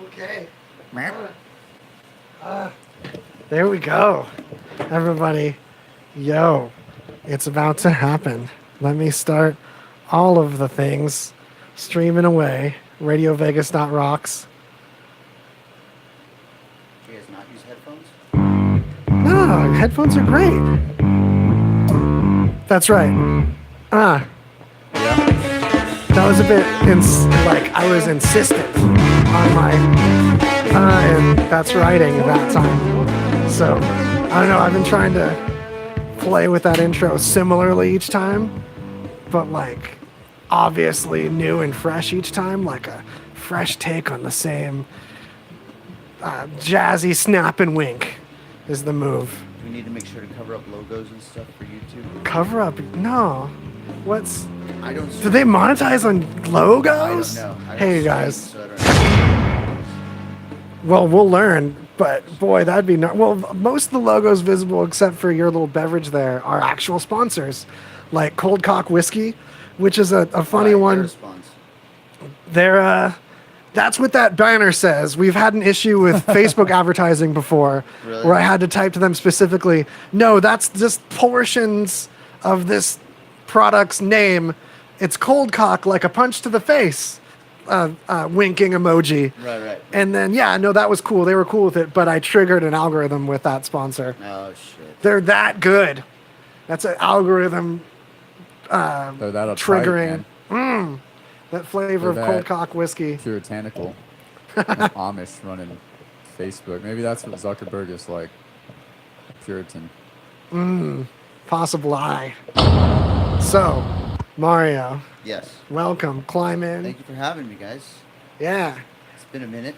Okay. There we go. Everybody, yo, it's about to happen. Let me start all of the things streaming away. RadioVegas.rocks. Do you guys not use headphones? No, headphones are great. That's right. Yeah. That was a bit I was insistent on my and that's writing that time. So I don't know. I've been trying to play with that intro similarly each time, but like obviously new and fresh each time, like a fresh take on the same jazzy snap and wink is the move. Do we need to make sure to cover up logos and stuff for YouTube? Cover up? No. What's? I don't. Do they monetize on logos? I don't know. Hey guys. So I don't know. Well, we'll learn. But boy, that'd be not. Well, most of the logos visible, except for your little beverage there, are actual sponsors, like Cold Cock Whiskey, which is a funny one. They're that's what that banner says. We've had an issue with Facebook advertising before, really? Where I had to type to them specifically, no, that's just portions of this product's name. It's Cold Cock, like a punch to the face. Winking emoji. Right. And then, yeah, no, that was cool. They were cool with it, but I triggered an algorithm with that sponsor. Oh, shit. They're that good. That's an algorithm They're that triggering. That flavor of Cold Cock Whiskey. Puritanical. Amish running Facebook. Maybe that's what Zuckerberg is like. Puritan. Possible eye. So, Mario. Yes. Welcome. Climb in. Thank you for having me, guys. Yeah. It's been a minute.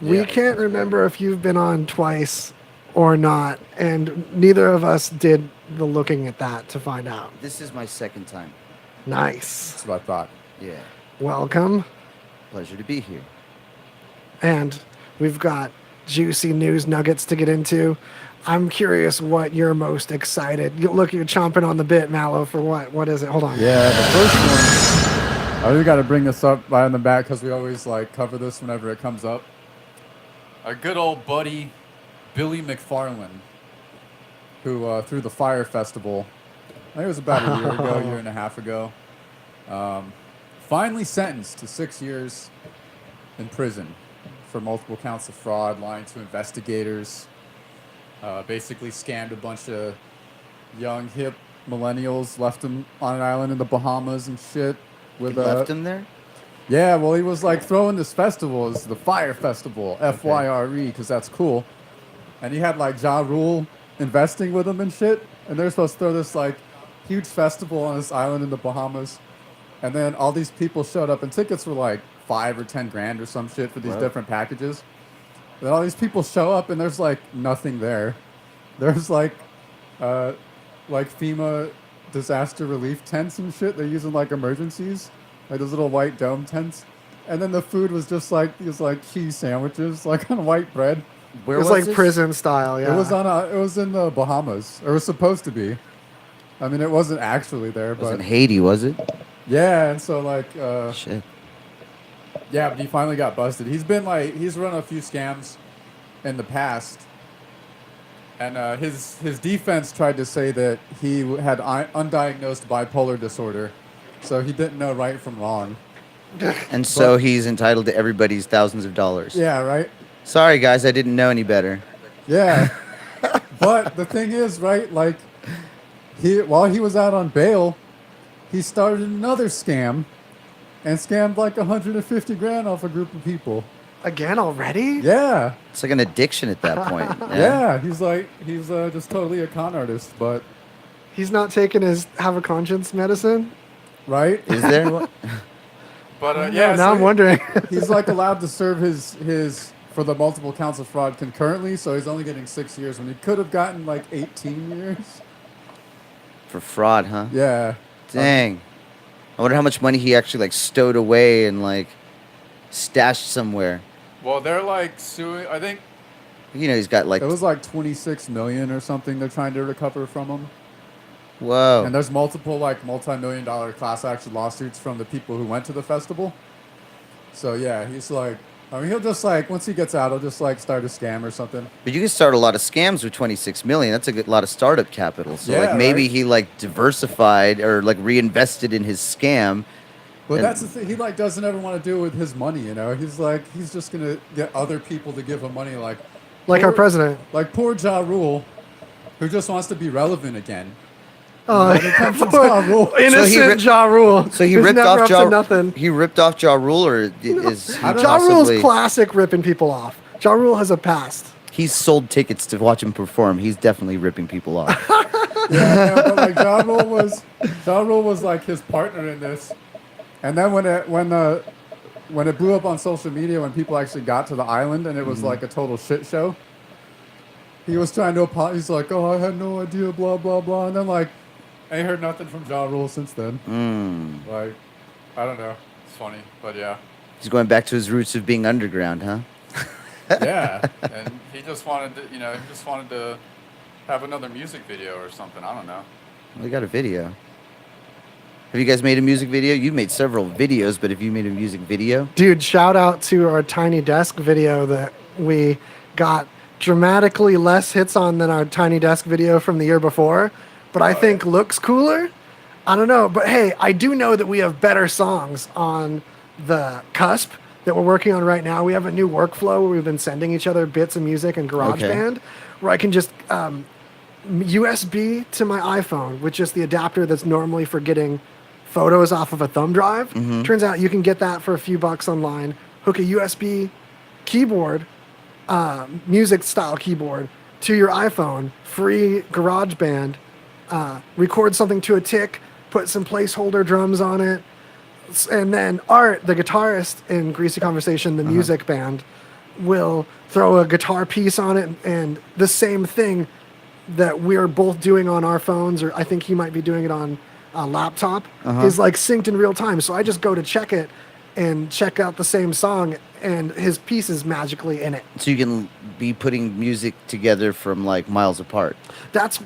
We can't remember if you've been on twice or not, and neither of us did the looking at that to find out. This is my second time. Nice. That's what I thought. Yeah. Welcome. Pleasure to be here. And we've got juicy news nuggets to get into. I'm curious what you're most excited. Look, you're chomping on the bit, Mallow, for what? What is it? Hold on. Yeah, the first one. I really got to bring this up right in the back because we always like cover this whenever it comes up. Our good old buddy, Billy McFarland, who through the Fyre Festival, I think it was about a year and a half ago, finally sentenced to 6 years in prison for multiple counts of fraud, lying to investigators, basically scammed a bunch of young, hip millennials, left him on an island in the Bahamas and shit. Left him there? Yeah, well, he was like throwing this festival, it's the Fyre Festival, Fyre, because that's cool. And he had like Ja Rule investing with him and shit. And they're supposed to throw this like huge festival on this island in the Bahamas. And then all these people showed up, and tickets were like $5 or $10,000 or some shit for these different packages. Then all these people show up, and there's like nothing there. There's like FEMA disaster relief tents and shit they're using like emergencies, like those little white dome tents. And then the food was just like these like cheese sandwiches, like on white bread. Where was like this? Prison style, yeah. It was in the Bahamas. It was supposed to be. I mean, it wasn't actually there, but it wasn't Haiti, was it? Yeah, and so like shit. Yeah, but he finally got busted. He's run a few scams in the past. And his defense tried to say that he had undiagnosed bipolar disorder, so he didn't know right from wrong. And so he's entitled to everybody's thousands of dollars. Yeah, right? Sorry, guys, I didn't know any better. Yeah. But the thing is, right, like, while he was out on bail, he started another scam and scammed like $150,000 off a group of people. Again already? Yeah. It's like an addiction at that point. Yeah, he's just totally a con artist, but he's not taking his have a conscience medicine, right? Is there? But yeah, now I'm wondering. He's like allowed to serve his for the multiple counts of fraud concurrently, so he's only getting 6 years when he could have gotten like 18 years. For fraud, huh? Yeah. Dang. I wonder how much money he actually like stowed away and like stashed somewhere. Well, they're like suing. I think. You know, he's got like. It was like 26 million or something. They're trying to recover from him. Whoa. And there's multiple like multi-million-dollar class action lawsuits from the people who went to the festival. So yeah, he's like, I mean, he'll just like once he gets out, he'll just like start a scam or something. But you can start a lot of scams with 26 million. That's a good lot of startup capital. So like Yeah, maybe right? he like diversified or like reinvested in his scam. But And- that's the thing. He like doesn't ever want to do it with his money. You know, he's like he's just gonna get other people to give him money, like Like our president. like poor Ja Rule, who just wants to be relevant again. Oh, When it comes to Ja Rule, innocent Ja Rule. So he Who's ripped never off up to nothing. He ripped off Ja Rule, or is he I don't know. Ja Rule's possibly? classic ripping people off. Ja Rule has a past. He's sold tickets to watch him perform. He's definitely ripping people off. yeah, but like Ja Rule was like his partner in this. And then when it blew up on social media, when people actually got to the island and it was like a total shit show, he was trying to apologize. He's like, "Oh, I had no idea, blah blah blah," and then like, I ain't heard nothing from Ja Rule since then. Like, I don't know. It's funny, but yeah, He's going back to his roots of being underground, huh? yeah. And he just wanted to have another music video or something. I don't know. We got a video. Have you guys made a music video? You made several videos, but have you made a music video? Dude, shout out to our Tiny Desk video that we got dramatically less hits on than our Tiny Desk video from the year before, but I think looks cooler. I don't know, but hey, I do know that we have better songs on the cusp that we're working on right now. We have a new workflow where we've been sending each other bits of music in GarageBand, where I can just USB to my iPhone with just the adapter that's normally for getting photos off of a thumb drive. Turns out you can get that for a few bucks online. Hook a USB keyboard, music style keyboard, to your iPhone, free GarageBand, record something to a tick, put some placeholder drums on it, and then Art, the guitarist in Greasy Conversation, the music band, will throw a guitar piece on it, and the same thing that we're both doing on our phones, or I think he might be doing it on a laptop, is like synced in real time. So I just go to check it and check out the same song, and his piece is magically in it. So you can be putting music together from like miles apart. That's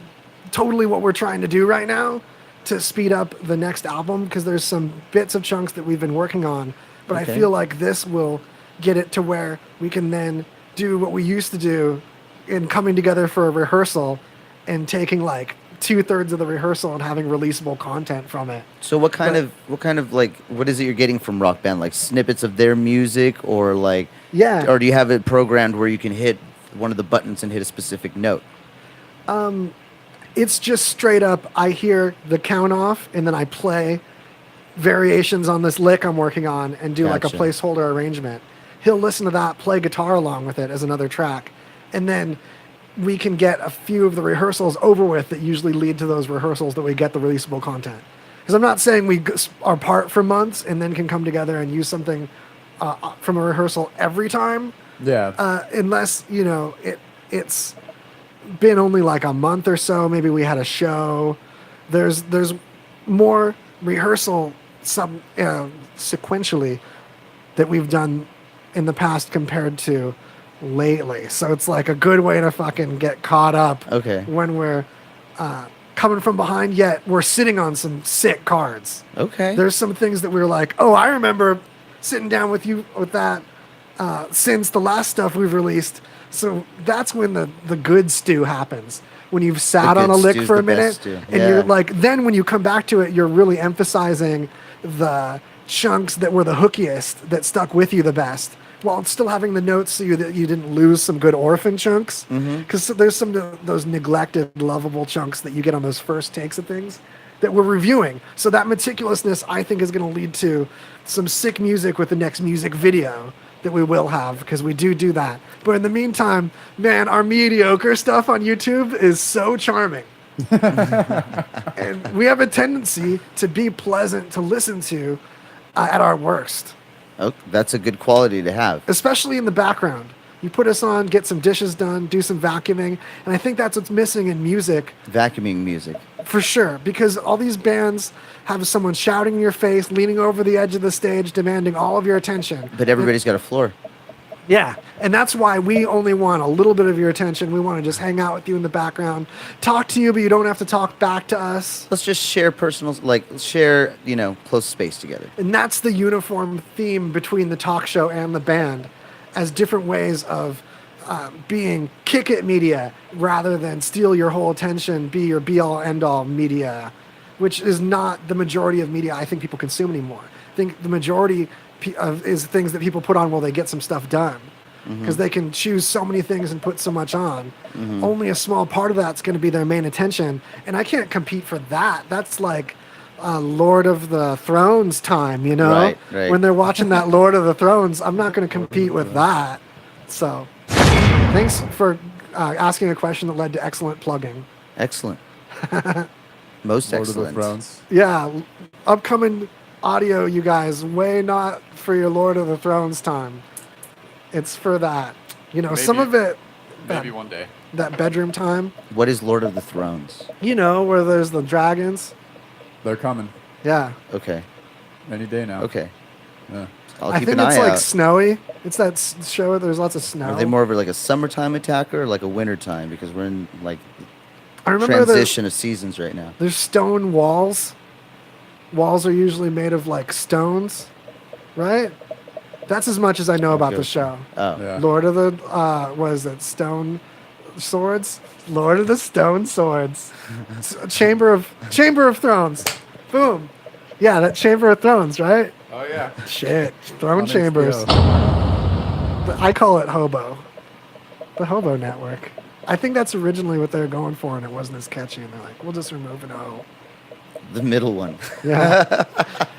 totally what we're trying to do right now to speed up the next album, because there's some bits of chunks that we've been working on, but I feel like this will get it to where we can then do what we used to do in coming together for a rehearsal and taking like 2/3 of the rehearsal and having releasable content from it. So what kind of like, what is it you're getting from Rock Band? Like snippets of their music, or like, Yeah. or do you have it programmed where you can hit one of the buttons and hit a specific note? It's just straight up, I hear the count off and then I play variations on this lick I'm working on and do like a Gotcha. placeholder arrangement. He'll listen to that, play guitar along with it as another track, and then we can get a few of the rehearsals over with that usually lead to those rehearsals that we get the releasable content. Because I'm not saying we are apart for months and then can come together and use something from a rehearsal every time, Yeah. unless, you know, it's been only like a month or so. Maybe we had a show. There's more rehearsal sequentially that we've done in the past compared to lately. So it's like a good way to fucking get caught up Okay. when we're coming from behind, yet we're sitting on some sick cards. Okay. There's some things that we were like, oh, I remember sitting down with you with that since the last stuff we've released. So that's when the good stew happens. When you've sat The on a good lick stew's for a the best minute, stew. and Yeah. you're like, then when you come back to it, you're really emphasizing the chunks that were the hookiest, that stuck with you the best, while still having the notes so that you didn't lose some good orphan chunks. Because there's some of those neglected, lovable chunks that you get on those first takes of things that we're reviewing. So that meticulousness, I think, is going to lead to some sick music with the next music video that we will have, because we do that. But in the meantime, man, our mediocre stuff on YouTube is so charming. And we have a tendency to be pleasant to listen to at our worst, Oh, that's a good quality to have. especially in the background. You put us on, get some dishes done, do some vacuuming, and I think that's what's missing in music Vacuuming music. for sure, because all these bands have someone shouting in your face, leaning over the edge of the stage, demanding all of your attention. But everybody's got a floor. Yeah, and that's why we only want a little bit of your attention. We want to just hang out with you in the background, talk to you, but you don't have to talk back to us. Let's just share personal, like share, close space together. And that's the uniform theme between the talk show and the band, as different ways of being kick it media rather than steal your whole attention, be your be all end all media, which is not the majority of media I think people consume anymore. I think the majority is things that people put on while they get some stuff done, because they can choose so many things and put so much on. Only a small part of that's going to be their main attention, and I can't compete for that. That's like Lord of the Thrones time, Right. when they're watching that Lord of the Thrones. I'm not going to compete with that. So thanks for asking a question that led to excellent plugging. Excellent. Most Lord of the excellent. Thrones. Yeah, upcoming audio, you guys, way not for your Lord of the Thrones time. It's for that. Some of it, Maybe one day. that bedroom time, What is Lord of the Thrones? where there's the dragons. They're coming Yeah. Okay. any day now. Okay. Yeah. I'll I keep think an it's eye like out. snowy. It's that show where there's lots of snow. Are they more of like a summertime attacker or like a wintertime? Because we're in like I remember transition of seasons right now. there's stone walls. Walls are usually made of like stones, right? That's as much as I know about the Okay. show. Oh. Yeah. Lord of the, what is it, Stone Swords? Lord of the Stone Swords. Chamber of Thrones. Boom. Yeah, that Chamber of Thrones, right? Oh yeah. Shit. Throne On Chambers. HBO. I call it Hobo. The Hobo Network. I think that's originally what they were going for, and it wasn't as catchy, and they're like, we'll just remove an O. The middle one. Yeah.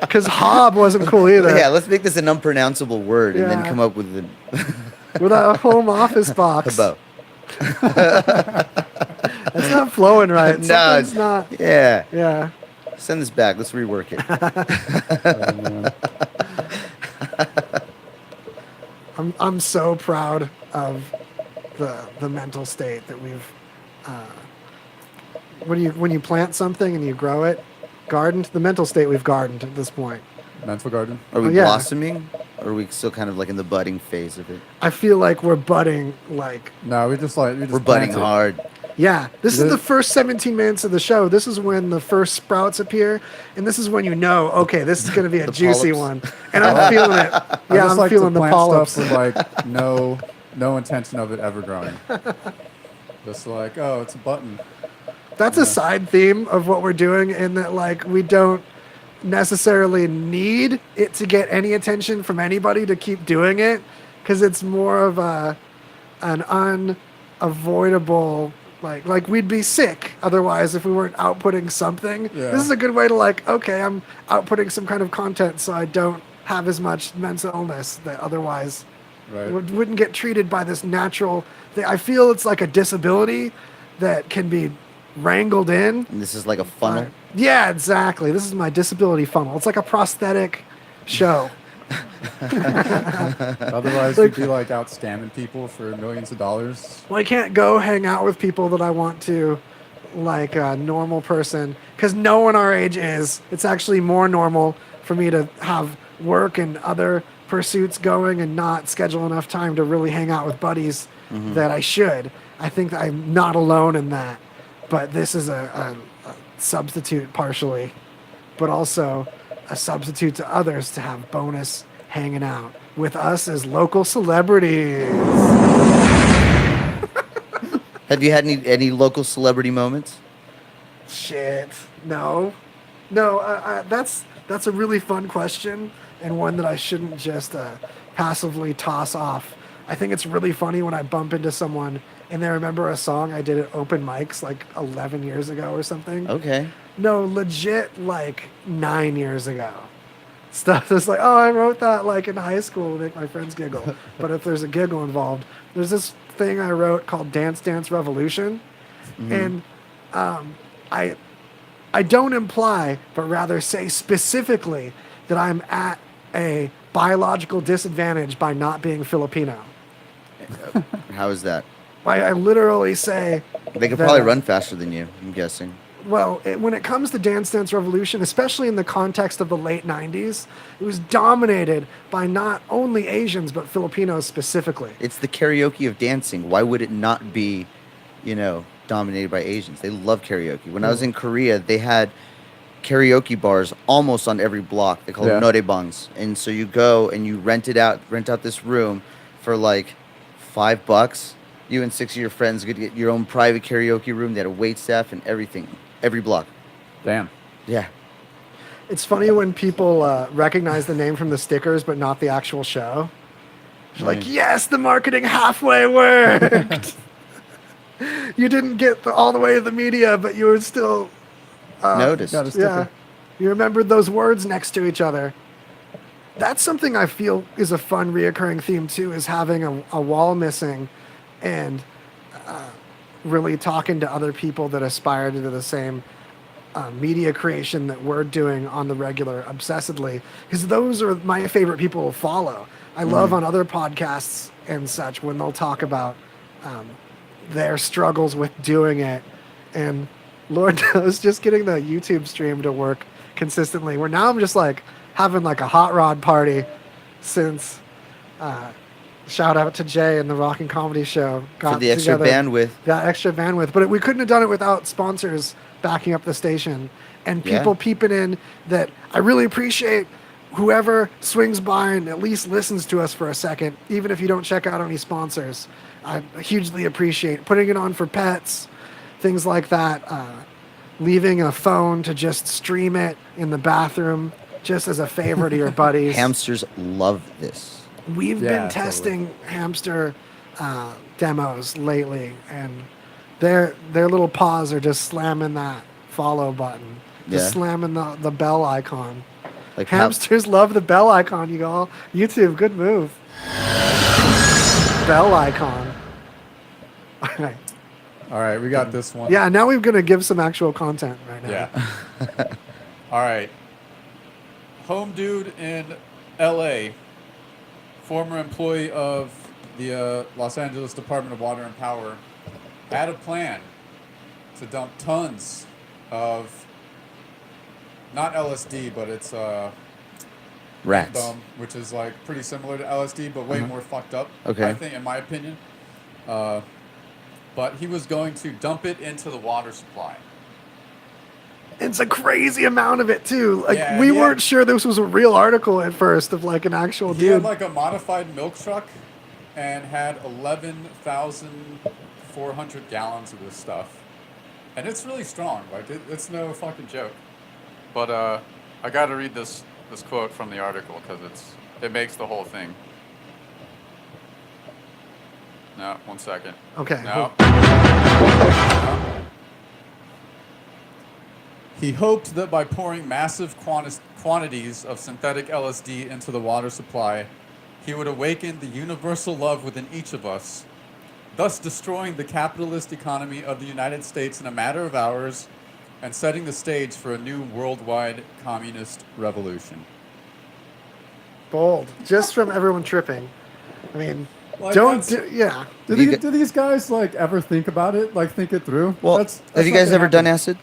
Because Hob wasn't cool either. Yeah, let's make this an unpronounceable word and then Yeah. come up with the With a home office box. about. That's not flowing right. No, Something's not. Yeah. Yeah. Send this back. Let's rework it. I'm so proud of the mental state that we've. When you plant something and you grow it, gardened, the mental state we've gardened at this point. Mental garden. Are we Oh, yeah. blossoming? Or are we still kind of like in the budding phase of it? I feel like we're budding like. No, we just We're budding planted. hard. Yeah, this is The- the first 17 minutes of the show. This is when the first sprouts appear, and this is when you know, okay, this is going to be a The juicy polyps. one. And I'm feeling it. I Yeah, just I'm like feeling to the plant polyps. stuff with like no intention of it ever growing. Just like, oh, it's a button. That's a side theme of what we're doing, in that like we don't necessarily need it to get any attention from anybody to keep doing it, because it's more of an unavoidable, like we'd be sick otherwise if we weren't outputting something. Yeah. This is a good way to like, okay, I'm outputting some kind of content so I don't have as much mental illness that otherwise Right. wouldn't get treated by this natural thing. I feel it's like a disability that can be wrangled in. And this is like a funnel. Yeah, exactly. This is my disability funnel. It's like a prosthetic show. Otherwise, Like- we'd be like out scamming people for millions of dollars. Well, I can't go hang out with people that I want to, like a normal person, because no one our age is. It's actually more normal for me to have work and other pursuits going and not schedule enough time to really hang out with buddies that I should. I think that I'm not alone in that. But this is a substitute partially, but also a substitute to others to have bonus hanging out with us as local celebrities. Have you had any local celebrity moments? Shit. No. That's a really fun question, and one that I shouldn't just passively toss off. I think it's really funny when I bump into someone and they remember a song I did at open mics like 11 years ago or something. Okay. No, legit like 9 years ago. Stuff that's like, oh, I wrote that like in high school to make my friends giggle. But if there's a giggle involved, there's this thing I wrote called Dance Dance Revolution. And I don't imply, but rather say specifically that I'm at a biological disadvantage by not being Filipino. How is that? I literally say They could that, probably run faster than you, I'm guessing. when it comes to Dance Dance Revolution, especially in the context of the late 90s, it was dominated by not only Asians, but Filipinos specifically. It's the karaoke of dancing. Why would it not be, dominated by Asians? They love karaoke. When I was in Korea, they had karaoke bars almost on every block. They call them norebangs. And so you go and you rent out this room for like $5. You and 6 of your friends could get your own private karaoke room. They had a wait staff and everything. Every block. Damn. Yeah. It's funny when people recognize the name from the stickers, but not the actual show. You're like, yes, the marketing halfway worked. You didn't get all the way to the media, but you were still Noticed. Got a sticker. Yeah, you remembered those words next to each other. That's something I feel is a fun reoccurring theme too, is having a wall missing and really talking to other people that aspire to do the same media creation that we're doing on the regular obsessedly, because those are my favorite people to follow. I love on other podcasts and such when they'll talk about their struggles with doing it, and Lord knows just getting the YouTube stream to work consistently, where now I'm just like having like a hot rod party since shout out to Jay and the Rockin' Comedy Show got For the extra together, bandwidth. got extra bandwidth, but we couldn't have done it without sponsors backing up the station and people peeping in. That I really appreciate whoever swings by and at least listens to us for a second, even if you don't check out any sponsors. I hugely appreciate putting it on for pets, things like that. Leaving a phone to just stream it in the bathroom just as a favor to your buddies. Hamsters love this. We've Yeah, been totally. testing hamster demos lately, and their little paws are just slamming that follow button, just slamming the bell icon. Like Hamsters love the bell icon. You go, YouTube, good move. Bell icon. All right. All right, we got this one. Yeah, now we're going to give some actual content right now. Yeah. All right. Home dude in L.A., former employee of the Los Angeles Department of Water and Power, had a plan to dump tons of, not LSD, but it's rats. bum, which is like pretty similar to LSD, but way more fucked up. Okay. I think, in my opinion. But he was going to dump it into the water supply. It's a crazy amount of it, too. Like, Yeah, we he had- weren't sure this was a real article at first of, like, an actual He dude. had like a modified milk truck and had 11,400 gallons of this stuff. And it's really strong. Like, it's no fucking joke. But I got to read this quote from the article because it makes the whole thing. No, 1 second. Okay. No. He hoped that by pouring massive quantities of synthetic LSD into the water supply, he would awaken the universal love within each of us, thus destroying the capitalist economy of the United States in a matter of hours and setting the stage for a new worldwide communist revolution. Bold. Just from everyone tripping. I mean, Like, don't that's- do, yeah. Do these guys like ever think about it? Like think it through? Well, That's have you not guys gonna ever done happen. acid?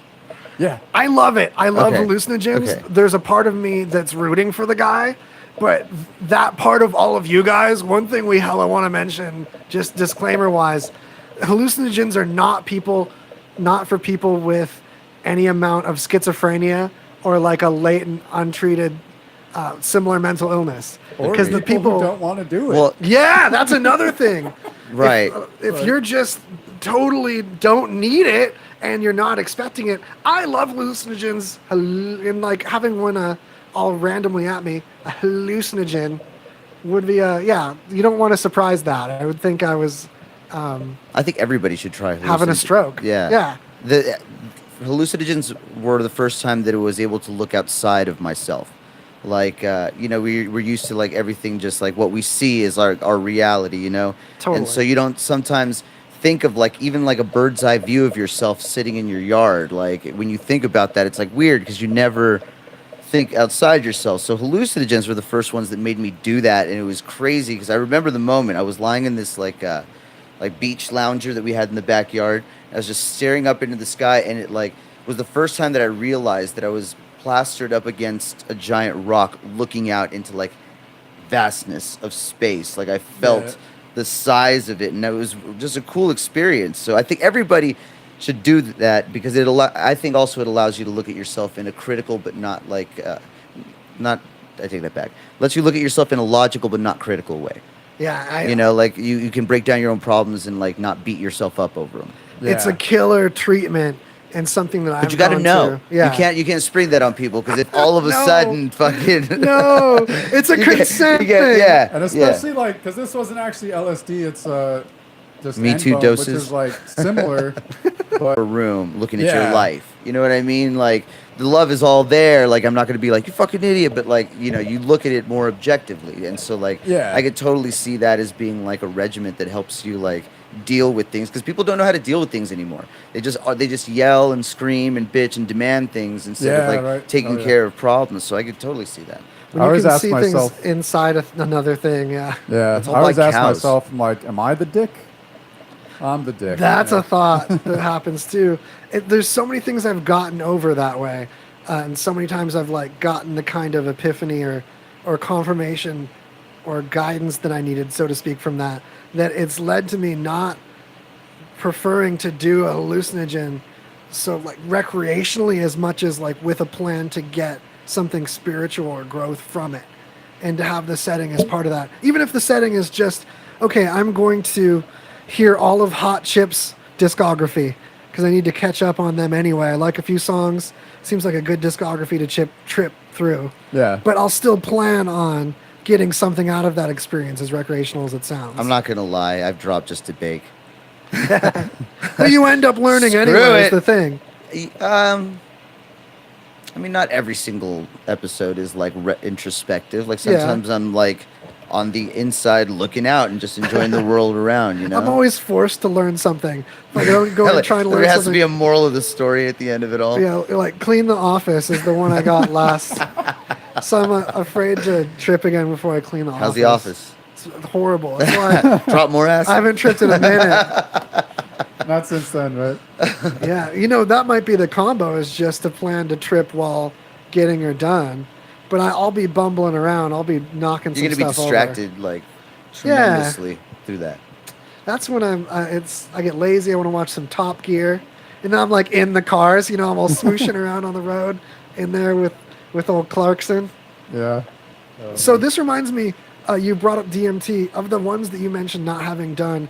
Yeah. I love it. I love Okay. hallucinogens. Okay. There's a part of me that's rooting for the guy, but that part of all of you guys, one thing we hella want to mention, just disclaimer wise, hallucinogens are not for people with any amount of schizophrenia or like a latent, untreated, similar mental illness. Or Because the people who don't want to do it. Well, yeah, that's another thing. right. If you're just totally don't need it and you're not expecting it, I love hallucinogens. And like having one all randomly at me, a hallucinogen would be you don't want to surprise that. I would think I was I think everybody should try having a hallucinogen. stroke. Yeah. Yeah. The hallucinogens were the first time that it was able to look outside of myself. Like, we're used to like everything just like what we see is our reality, Totally. And so you don't sometimes think of like even like a bird's eye view of yourself sitting in your yard. Like when you think about that, it's like weird because you never think outside yourself. So hallucinogens were the first ones that made me do that, and it was crazy because I remember the moment I was lying in this like beach lounger that we had in the backyard. I was just staring up into the sky, and it like was the first time that I realized that I was plastered up against a giant rock looking out into like vastness of space. Like I felt the size of it, and it was just a cool experience. So I think everybody should do that because I think also it allows you to look at yourself in a critical but not like not I take that back. Lets you look at yourself in a logical but not critical way. Yeah, you know, like you can break down your own problems and like not beat yourself up over them. It's a killer treatment and something that But you got to know. Yeah. You can't spring that on people because if all of a sudden fucking no, it's a consent thing. Yeah, and especially like because this wasn't actually LSD. It's just Me Too N-bone, doses, which is like similar. But a room looking at your life. You know what I mean? Like the love is all there. Like I'm not going to be like you fucking idiot, but like you know you look at it more objectively, and so like I could totally see that as being like a regiment that helps you like deal with things because people don't know how to deal with things anymore. They just yell and scream and bitch and demand things instead of like taking care of problems. So I could totally see that. When you can see things inside of another thing, I always ask myself, I'm like, am I the dick? I'm the dick. That's a thought that happens too. There's so many things I've gotten over that way, and so many times I've like gotten the kind of epiphany or confirmation or guidance that I needed, so to speak, from that it's led to me not preferring to do a hallucinogen so like recreationally as much as like with a plan to get something spiritual or growth from it, and to have the setting as part of that. Even if the setting is just, okay, I'm going to hear all of Hot Chip's discography because I need to catch up on them anyway. I like a few songs. Seems like a good discography to trip through. Yeah. But I'll still plan on getting something out of that experience, as recreational as it sounds. I'm not gonna lie, I've dropped just to bake. But you end up learning anyway. Is the thing. I mean, not every single episode is like introspective. Like sometimes I'm like on the inside looking out and just enjoying the world around, you know? I'm always forced to learn something. Like I don't go and try to learn something. There has to be a moral of the story at the end of it all. Yeah, like Clean the Office is the one I got last. So I'm afraid to trip again before I clean the office. How's the office? It's horrible. That's why drop more ass. I haven't tripped in a minute. Not since then, right? Yeah, you know, that might be the combo, is just to plan to trip while getting her done. But I'll be bumbling around. I'll be knocking some stuff over. You're going to be distracted, like, tremendously through that. That's when I get lazy. I want to watch some Top Gear. And then I'm, like, in the cars. You know, I'm all swooshing around on the road in there with old Clarkson. Yeah. So this reminds me, you brought up DMT. Of the ones that you mentioned not having done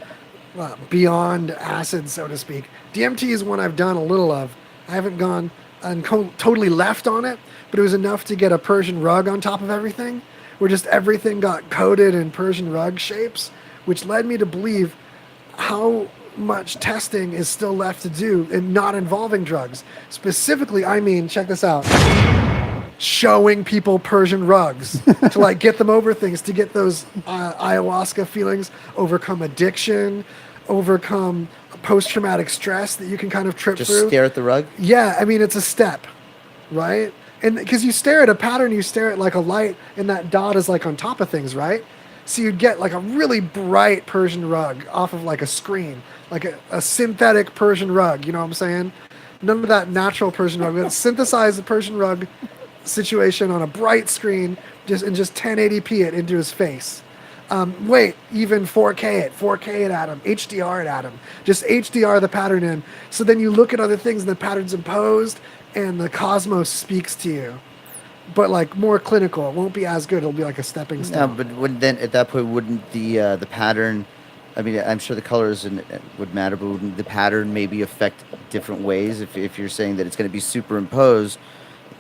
beyond acid, so to speak, DMT is one I've done a little of. I haven't gone and totally left on it, but it was enough to get a Persian rug on top of everything, where just everything got coated in Persian rug shapes, which led me to believe how much testing is still left to do and not involving drugs. Specifically, I mean, check this out. Showing people Persian rugs to like get them over things, to get those ayahuasca feelings, overcome addiction, overcome post-traumatic stress that you can kind of trip through. Just stare at the rug? Yeah, I mean, it's a step, right? And because you stare at a pattern, you stare at like a light, and that dot is like on top of things, right? So you'd get like a really bright Persian rug off of like a screen, like a synthetic Persian rug, you know what I'm saying? None of that natural Persian rug, but synthesize the Persian rug situation on a bright screen, just 1080p it into his face. Even 4K it at him, HDR it at him, just HDR the pattern in. So then you look at other things and the pattern's imposed and the cosmos speaks to you, but like more clinical. It won't be as good. It'll be like a stepping stone. Yeah, but then at that point, wouldn't the pattern, I mean, I'm sure the colors would matter, but wouldn't the pattern maybe affect different ways? If you're saying that it's going to be superimposed,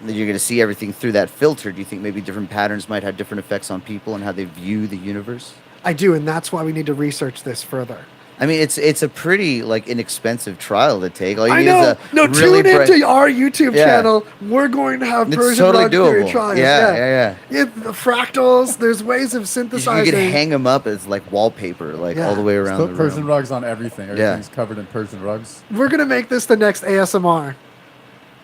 that you're going to see everything through that filter, do you think maybe different patterns might have different effects on people and how they view the universe? I do, and that's why we need to research this further. I mean, it's a pretty like inexpensive trial to take. All you I need know. Is a really tune into our YouTube channel. We're going to have Persian Rug Theory trials. Yeah. The fractals. There's ways of synthesizing. You can hang them up as like wallpaper, like all the way around the room. Persian rugs on everything. Everything's covered in Persian rugs. We're gonna make this the next ASMR.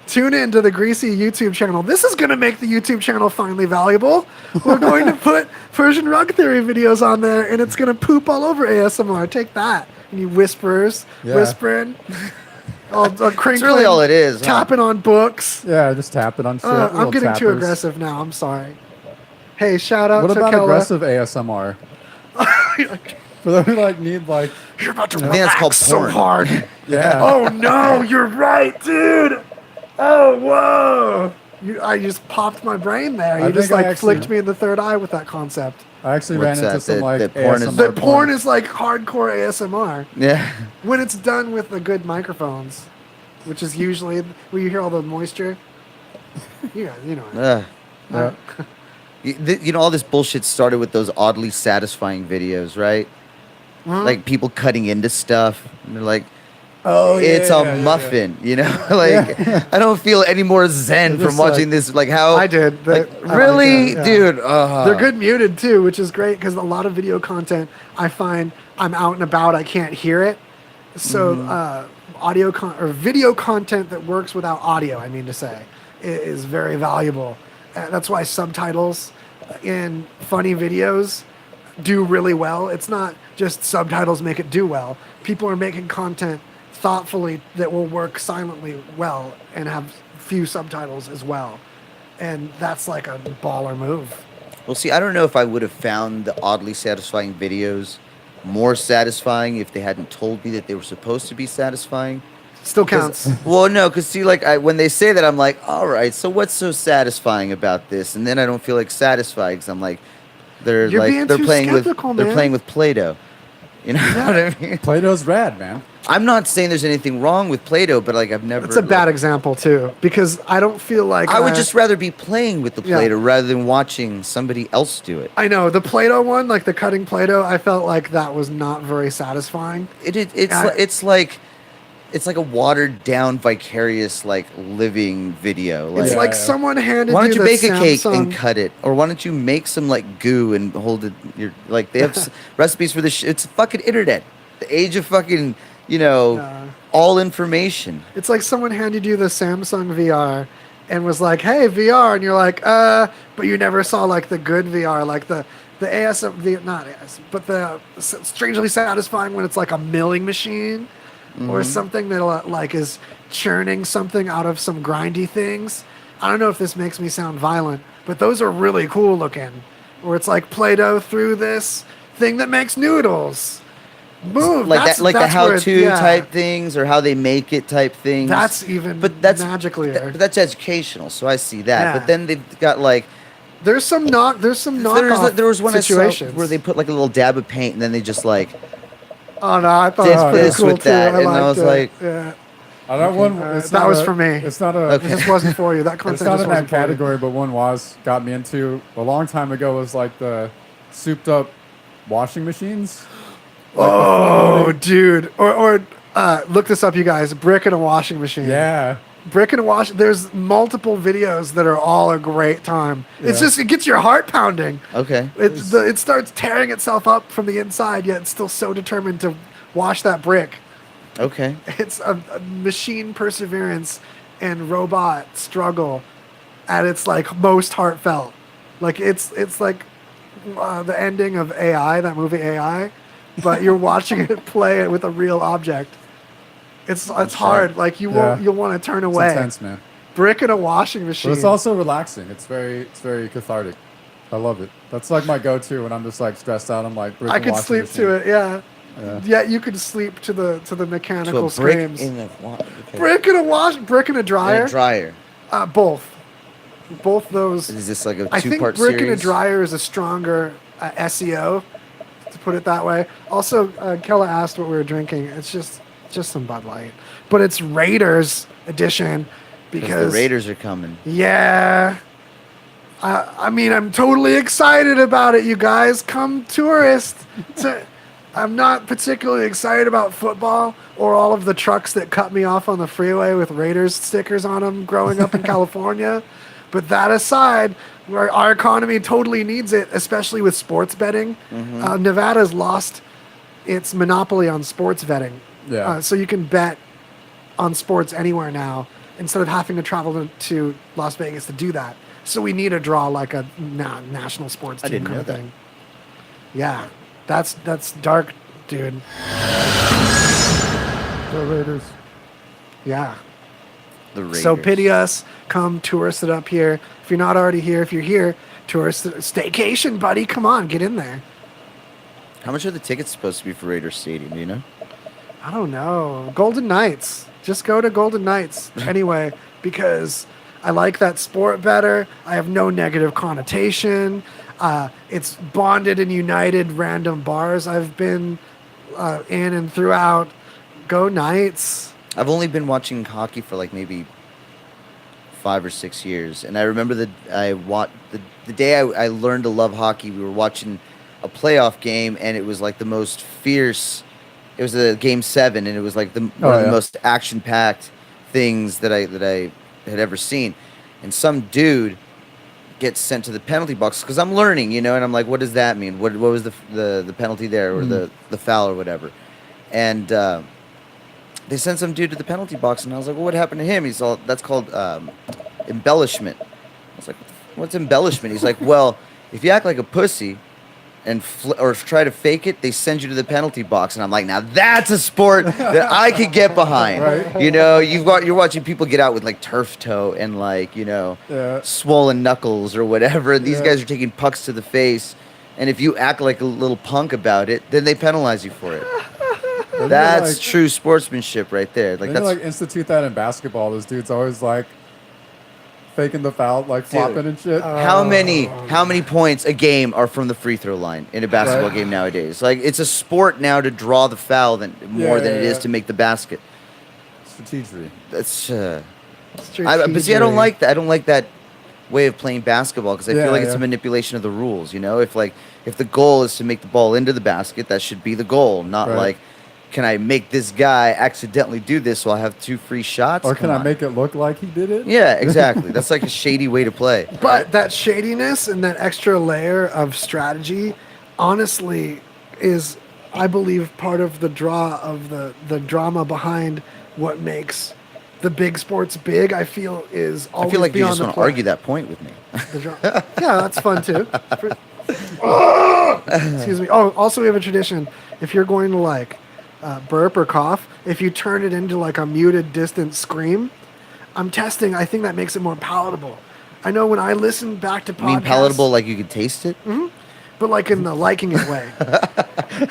Tune in to the Greasy YouTube channel. This is going to make the YouTube channel finally valuable. We're going to put Persian Rug Theory videos on there, and it's going to poop all over ASMR. Take that, and you whisperers, whispering. crinkling. That's really all it is. Huh? Tapping on books. Yeah, just tap it on shit. I'm little getting too tappers. aggressive now. I'm sorry. Hey, shout out What to about Kella. aggressive ASMR? For those who like need like, You're about to I think that's called relax so porn. hard. yeah. Oh no, you're right, dude. Oh whoa. I just popped my brain there. I You just think I like flicked actually- me in the third eye with that concept. I actually What's ran into that? some like That porn is- ASMR The porn is like hardcore ASMR Yeah. when it's done with the good microphones, which is usually where you hear all the moisture. Yeah, you know. Yeah. You know, all this bullshit started with those oddly satisfying videos, right? Huh? Like people cutting into stuff. And they're like, Oh, it's a muffin, you know? Like, I don't feel any more zen They're from just watching this. Like, how. I did. Like, I like really? that, yeah. Dude. They're good muted too, which is great because a lot of video content I find I'm out and about, I can't hear it. So video content that works without audio, I mean to say, is very valuable. That's why subtitles in funny videos do really well. It's not just subtitles make it do well. People are making content thoughtfully that will work silently well and have few subtitles as well. And that's like a baller move. Well, see, I don't know if I would have found the oddly satisfying videos more satisfying if they hadn't told me that they were supposed to be satisfying. Still counts. Well, no, because see, like, when they say that, I'm like, all right, so what's so satifying about this? And then I don't feel like satisfied because I'm like, You're being they're too playing skeptical, they're man. playing with Play-Doh. You know what I mean? Play-Doh's rad, man. I'm not saying there's anything wrong with Play-Doh, but like I've never. It's a bad like, example too, because I don't feel like I would just rather be playing with the Yeah. Play-Doh rather than watching somebody else do it. I know the Play-Doh one, like the cutting Play-Doh. I felt like that was not very satisfying. It's like a watered down vicarious like living video. Like, It's Yeah, like yeah. someone handed why don't you you the bake a cake and Samsung- cut it, or why don't you make some like goo and hold it? You're like they have recipes for this. It's fucking internet, the age of fucking Yeah. all information. It's like someone handed you the Samsung VR and was like, "Hey, VR," and you're like, but you never saw like the good VR, like the ASM, not AS, but the strangely satisfying when it's like a milling machine or something that like is churning something out of some grindy things. I don't know if this makes me sound violent, but those are really cool looking. Where it's like Play-Doh through this thing that makes noodles. Move Like that's, that, like the that's where how-to yeah. type things or how they make it type things. That's even but that's magically. but that's educational, so I see that. Yeah. But then they've got like There's some knockoff there was one situations I saw where they put like a little dab of paint and then they just like Oh no, I thought did it was pretty this cool with too. that, and I liked was it. like- yeah, That one. that not was a- for me. It's not a. Okay. it just wasn't for you. That It's content not just in wasn't that for you. category, but one got me into a long time ago was like the souped up washing machines. Like the Oh, floating- dude, or look this up, you guys. Brick in a washing machine. yeah. Brick in a wash. There's multiple videos that are all a great time. It's Yeah. just it gets your heart pounding. okay. It starts tearing itself up from the inside, yet it's still so determined to wash that brick. Okay. It's a machine perseverance and robot struggle at its like most heartfelt. Like it's like the ending of AI, that movie AI, but you're watching it play it with a real object. It's hard. Like you'll want to turn It's away. intense, man. Brick in a washing machine. But it's also relaxing. It's very cathartic. I love it. That's like my go-to when I'm just like stressed out. I'm like, brick I and could washing sleep machine. to it. Yeah. Yeah. Yeah, you could sleep to the So a mechanical brick screams. in the okay. Brick in a brick in a And dryer. a dryer. Both those. Is this like a I think two-part brick series? in a dryer is a stronger SEO, to put it that way. Also, Kella asked what we were drinking. It's just some Bud Light, but it's Raiders edition because the Raiders are coming. Yeah. I mean, I'm totally excited about it, you guys. Come tourist. I'm not particularly excited about football or all of the trucks that cut me off on the freeway with Raiders stickers on them growing up in California. But that aside, where our economy totally needs it, especially with sports betting. Nevada's lost its monopoly on sports betting. Yeah. So you can bet on sports anywhere now instead of having to travel to Las Vegas to do that. So we need a draw like a national sports I team didn't kind know of that. thing. Yeah, that's dark, dude. Go Raiders. Yeah. The Raiders. So pity us. Come tourist it up here. If you're not already here, if you're here, tourist staycation, buddy. Come on, get in there. How much are the tickets supposed to be for Raiders Stadium? Do you know? I don't know. Golden Knights. Just go to Golden Knights anyway, because I like that sport better. I have no negative connotation. It's bonded and united random bars I've been in and throughout. Go Knights. I've only been watching hockey for like maybe 5 or 6 years, and I remember the day I learned to love hockey. We were watching a playoff game, and it was like the most fierce. It was a game 7, and it was like one of the most action-packed things that I had ever seen. And some dude gets sent to the penalty box because I'm learning, and I'm like, what does that mean? What was the penalty there, or the foul or whatever? And they sent some dude to the penalty box, and I was like, well, what happened to him? He's all, that's called embellishment. I was like, what's embellishment? He's like, well, if you act like a pussy and or try to fake it, they send you to the penalty box. And I'm like, now that's a sport that I could get behind. Right. You're watching people get out with like turf toe and like, swollen knuckles or whatever. And these guys are taking pucks to the face. And if you act like a little punk about it, then they penalize you for it. That's true sportsmanship right there. Like, that's institute that in basketball. Those dudes always like faking the foul, like flopping and shit. how many points a game are from the free throw line in a basketball game nowadays? Like, it's a sport now to draw the foul more than it is to make the basket. Strategy. That's but see, I don't like that. I don't like that way of playing basketball because I feel like it's a manipulation of the rules. If the goal is to make the ball into the basket, that should be the goal, not like, can I make this guy accidentally do this so I'll have 2 free shots? Or can I make it look like he did it? Yeah, exactly. That's like a shady way to play. But that shadiness and that extra layer of strategy, honestly, is, I believe, part of the draw of the drama behind what makes the big sports big. I feel is always I feel like you beyond just the want to play. argue that point with me. Yeah, that's fun too. Excuse me. Oh, also we have a tradition. If you're going to like burp or cough, if you turn it into like a muted, distant scream, I'm testing. I think that makes it more palatable. I know when I listen back to podcasts. You mean palatable, like you could taste it? Mm-hmm. But like in the liking it way.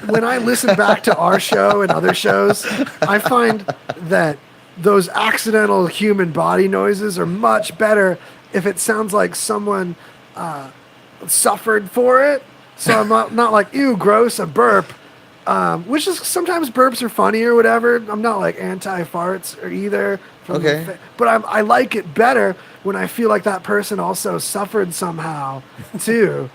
When I listen back to our show and other shows, I find that those accidental human body noises are much better if it sounds like someone suffered for it. So I'm not like, ew, gross, a burp. Which is sometimes burps are funny or whatever. I'm not like anti-farts or either. But I like it better when I feel like that person also suffered somehow too.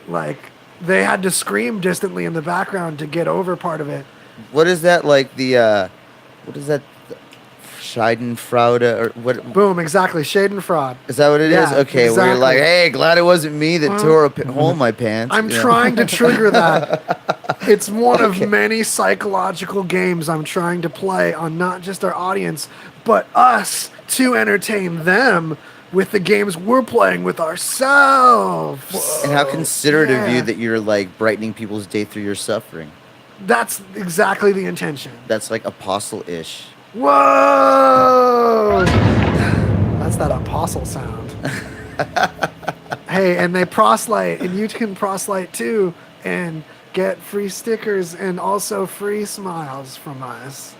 Like they had to scream distantly in the background to get over part of it. What is that like what is that? Schadenfreude or what? Boom, exactly. Schadenfreude. Is that what it is? Okay, exactly. where you're like, hey, glad it wasn't me that tore a hole in my pants. I'm trying to trigger that. It's one of many psychological games I'm trying to play on not just our audience, but us to entertain them with the games we're playing with ourselves. And how considerate of you that you're like brightening people's day through your suffering. That's exactly the intention. That's like apostle-ish. Whoa! That's that apostle sound. Hey, and they proselyte, and you can proselyte too, and get free stickers and also free smiles from us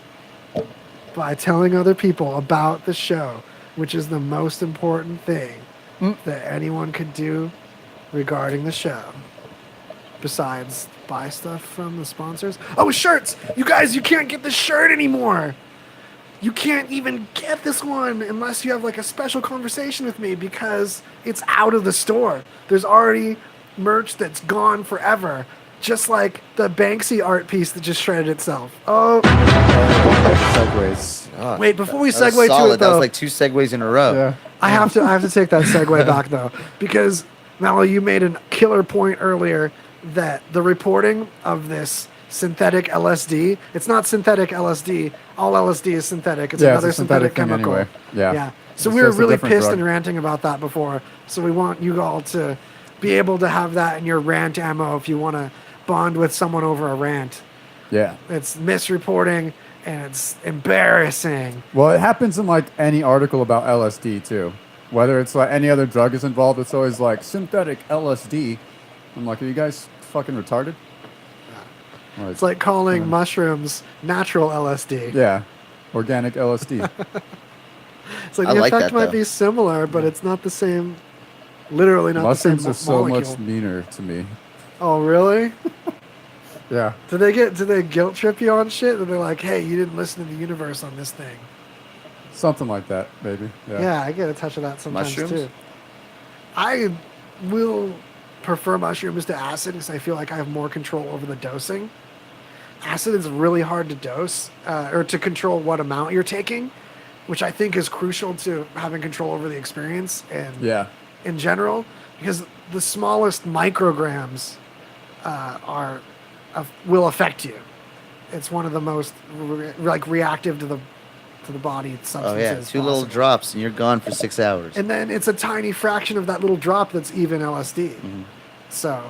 by telling other people about the show, which is the most important thing that anyone could do regarding the show. Besides buy stuff from the sponsors. Oh, shirts! You guys, you can't get this shirt anymore! You can't even get this one unless you have like a special conversation with me because it's out of the store. There's already merch that's gone forever. Just like the Banksy art piece that just shredded itself. Oh. Segues. God, Wait, before we that was segue to solid. it though. That was like 2 segues in a row. Yeah. I have to take that segue back though, because Mallory, you made a killer point earlier that the reporting of this synthetic LSD, it's not synthetic LSD. All LSD is synthetic. It's another it's a synthetic thing chemical. anyway. Yeah. So It's we were just a really different pissed drug. and ranting about that before. So we want you all to be able to have that in your rant ammo if you want to bond with someone over a rant. Yeah. It's misreporting and it's embarrassing. Well, it happens in like any article about LSD too. Whether it's like any other drug is involved, it's always like synthetic LSD. I'm like, are you guys fucking retarded? It's like calling mushrooms natural LSD. Yeah, organic LSD. It's like I the like effect that, might though. be similar, but it's not the same. Literally not Mushrooms the are same so molecule. much meaner to me. Oh, really? Yeah. Do they guilt trip you on shit? And they're like, hey, you didn't listen to the universe on this thing. Something like that, maybe. Yeah, I get a touch of that sometimes Mushrooms? too. I will prefer mushrooms to acid because I feel like I have more control over the dosing. Acid is really hard to dose or to control what amount you're taking, which I think is crucial to having control over the experience and Yeah. in general, because the smallest micrograms will affect you. It's one of the most reactive to the body substances. Oh yeah, two little possible. drops and you're gone for 6 hours. And then it's a tiny fraction of that little drop that's even LSD. Mm-hmm. So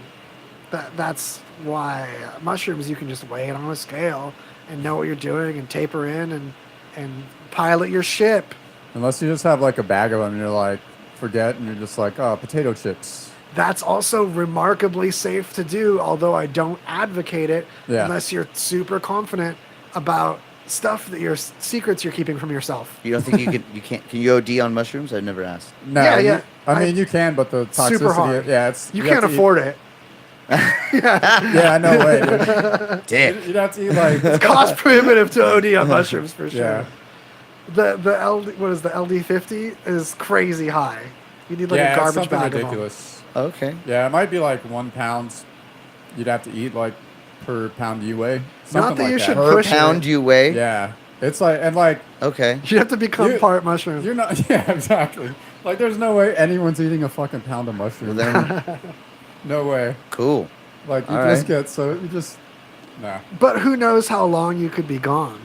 that's why mushrooms, you can just weigh it on a scale and know what you're doing and taper in and pilot your ship. Unless you just have like a bag of them and you're like, forget, and you're just like, oh, potato chips. That's also remarkably safe to do, although I don't advocate it unless you're super confident about stuff that your secrets you're keeping from yourself. You don't think can you OD on mushrooms? I've never asked. No, Yeah. I mean, you can, but the toxicity, Super hard. yeah, it's You can't afford it. Yeah, no way. Dude. Dick. You'd have to eat like It's cost prohibitive to OD on mushrooms for sure. Yeah. The LD, what is the LD50 is crazy high. You need like a it's garbage something bag ridiculous. Okay. Yeah, it might be like 1 pound. You'd have to eat like per pound you weigh. Not that you should Per push pound it. you weigh? Yeah, it's like and like Okay. You have to become You- part mushroom. you're not. Yeah, exactly. Like there's no way anyone's eating a fucking pound of Well, mushrooms. then, No way. cool. Like you All just right. get so you just nah. But who knows how long you could be gone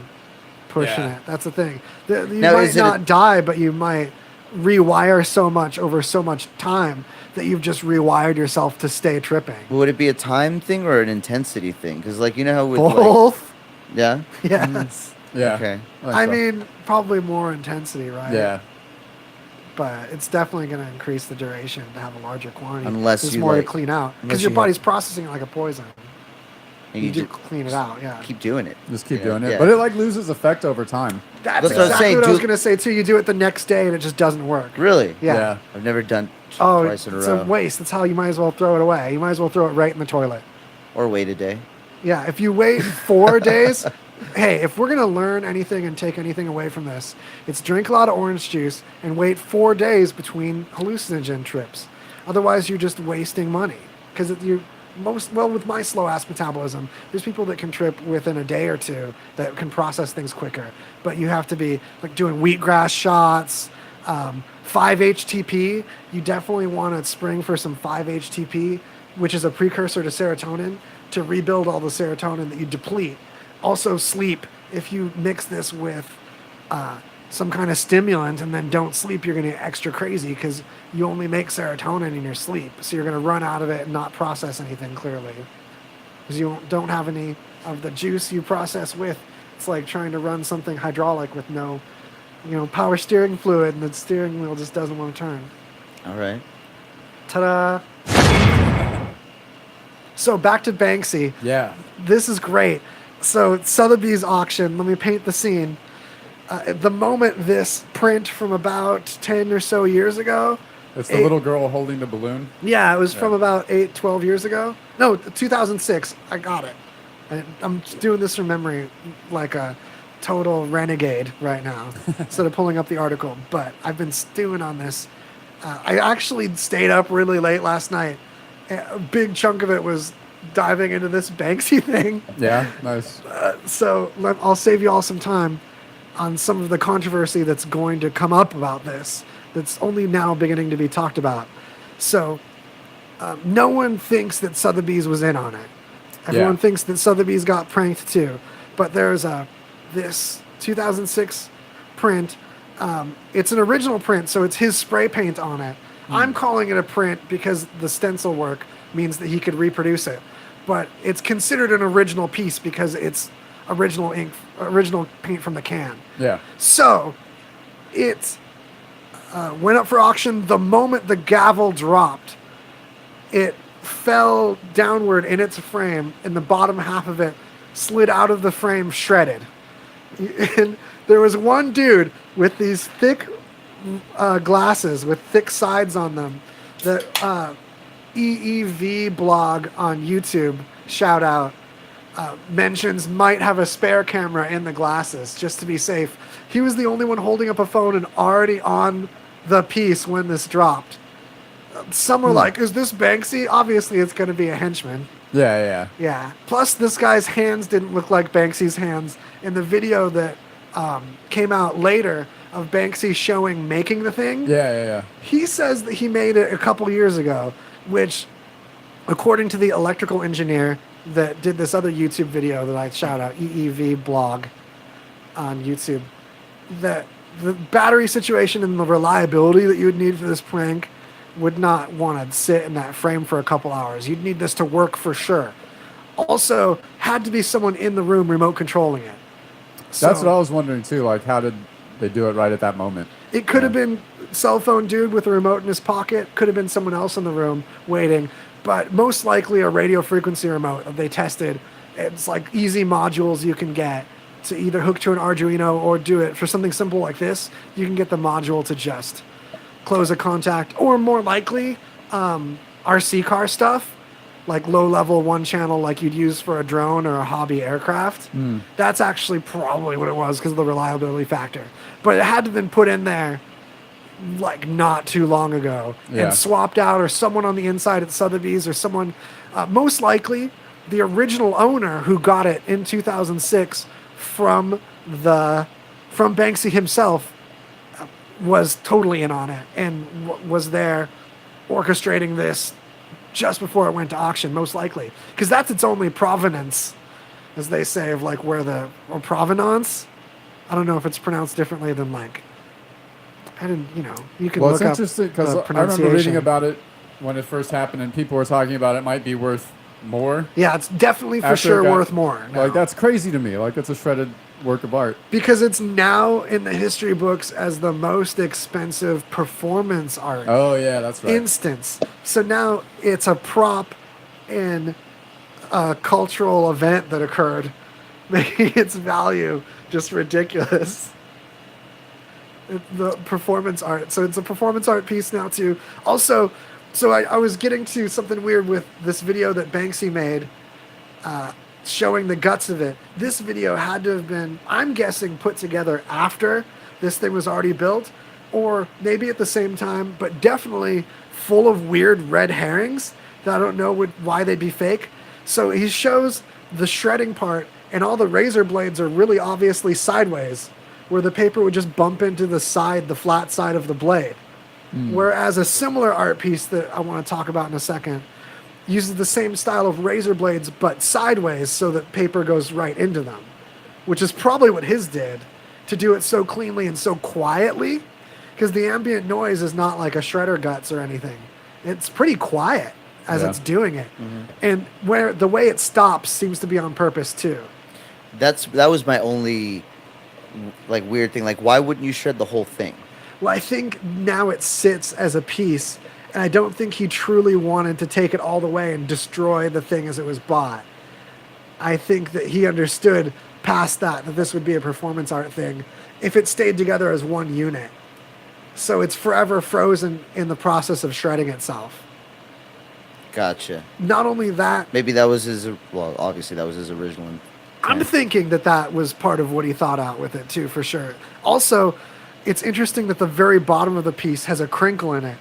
pushing Yeah. it. That's the thing. You Now, might is it not die, but you might rewire so much over so much time that you've just rewired yourself to stay tripping. Would it be a time thing or an intensity thing? Because, like, you know how with Both? yeah. Yes. Yeah. Okay. think I so. mean, probably more intensity, right? yeah. But it's definitely going to increase the duration to have a larger quantity. Unless There's you, more like- to clean out. unless Because your you body's processing it like a poison. And You you do just clean it out, yeah. keep doing it. Just keep You know? doing it, Yeah. but it like loses effect over time. That's That's what I'm exactly saying, what I was do- going to say, too. You do it the next day and it just doesn't work. Really? Yeah. I've never done Oh, twice in a it's row. a waste. That's how you might as well throw it away. You might as well throw it right in the toilet. Or wait a day. Yeah, if you wait 4 days, hey, if we're going to learn anything and take anything away from this, it's drink a lot of orange juice and wait 4 days between hallucinogen trips. Otherwise, you're just wasting money. Because with my slow ass metabolism, there's people that can trip within a day or two that can process things quicker. But you have to be like doing wheatgrass shots, 5-HTP. You definitely want to spring for some 5-HTP, which is a precursor to serotonin, to rebuild all the serotonin that you deplete. Also, sleep. If you mix this with some kind of stimulant and then don't sleep, you're going to get extra crazy because you only make serotonin in your sleep. So you're going to run out of it and not process anything clearly. Because you don't have any of the juice you process with. It's like trying to run something hydraulic with no, power steering fluid, and the steering wheel just doesn't want to turn. All right. Ta-da! So back to Banksy. Yeah. This is great. So Sotheby's auction, let me paint the scene. The moment this print from about 10 or so years ago. It's the little girl holding the balloon. Yeah, it was from about 12 years ago. No, 2006. I got it. I'm doing this from memory like a total renegade right now instead of pulling up the article. But I've been stewing on this. I actually stayed up really late last night. A big chunk of it was diving into this Banksy thing. Yeah. Nice. So I'll save you all some time on some of the controversy that's going to come up about this. That's only now beginning to be talked about. So no one thinks that Sotheby's was in on it. Everyone Yeah. thinks that Sotheby's got pranked too. But there's this 2006 print. It's an original print, so it's his spray paint on it. I'm calling it a print because the stencil work means that he could reproduce it. But it's considered an original piece because it's original ink, original paint from the can. Yeah. So it went up for auction. The moment the gavel dropped, it fell downward in its frame, and the bottom half of it slid out of the frame shredded. And there was one dude with these thick glasses with thick sides on them that e3e4 blog on YouTube, shout out, mentions might have a spare camera in the glasses just to be safe. He was the only one holding up a phone and already on the piece when this dropped. Some were like, is this Banksy? Obviously, it's going to be a henchman. Yeah. Yeah. Plus, this guy's hands didn't look like Banksy's hands. In the video that came out later of Banksy showing making the thing, Yeah. he says that he made it a couple years ago, which, according to the electrical engineer that did this other YouTube video that I shout out, e3e4 blog on YouTube, that the battery situation and the reliability that you would need for this prank would not want to sit in that frame for a couple hours. You'd need this to work for sure. Also, had to be someone in the room remote controlling it. That's what I was wondering too. Like, how did they do it right at that moment? It could have been cell phone dude with a remote in his pocket. Could have been someone else in the room waiting. But most likely a radio frequency remote that they tested. It's like easy modules you can get to either hook to an Arduino or do it for something simple like this. You can get the module to just close a contact, or more likely RC car stuff, like low-level one-channel like you'd use for a drone or a hobby aircraft. That's actually probably what it was because of the reliability factor. But it had to have been put in there like not too long ago and swapped out, or someone on the inside at Sotheby's, or someone, most likely the original owner who got it in 2006 from Banksy himself was totally in on it and was there orchestrating this just before it went to auction, most likely. Because that's its only provenance, as they say, of like where the, or provenance. I don't know if it's pronounced differently than like, I didn't, you can Well, look it's up interesting because the I remember reading pronunciation. about it when it first happened, and people were talking about it might be worth more. Yeah, it's definitely for After it sure got- worth more. now. Like, that's crazy to me. Like, it's a shredded work of art. Because it's now in the history books as the most expensive performance art Oh yeah, that's right. instance. So now it's a prop in a cultural event that occurred, making its value just ridiculous. The performance art. So it's a performance art piece now too. Also, so I was getting to something weird with this video that Banksy made, showing the guts of it. This video had to have been, I'm guessing, put together after this thing was already built, or maybe at the same time, but definitely full of weird red herrings that I don't know why they'd be fake. So he shows the shredding part, and all the razor blades are really obviously sideways, where the paper would just bump into the side, the flat side of the blade. Whereas a similar art piece that I want to talk about in a second uses the same style of razor blades, but sideways so that paper goes right into them, which is probably what his did to do it so cleanly and so quietly, because the ambient noise is not like a shredder guts or anything. It's pretty quiet as it's doing it. And where the way it stops seems to be on purpose too. That was my only like weird thing. Like, why wouldn't you shred the whole thing? Well, I think now it sits as a piece, and I don't think he truly wanted to take it all the way and destroy the thing as it was bought. I think that he understood past that this would be a performance art thing if it stayed together as one unit. So it's forever frozen in the process of shredding itself. Gotcha. Not only that, Maybe that was his. Well, obviously that was his original. I'm thinking that was part of what he thought out with it too, for sure. Also, it's interesting that the very bottom of the piece has a crinkle in it,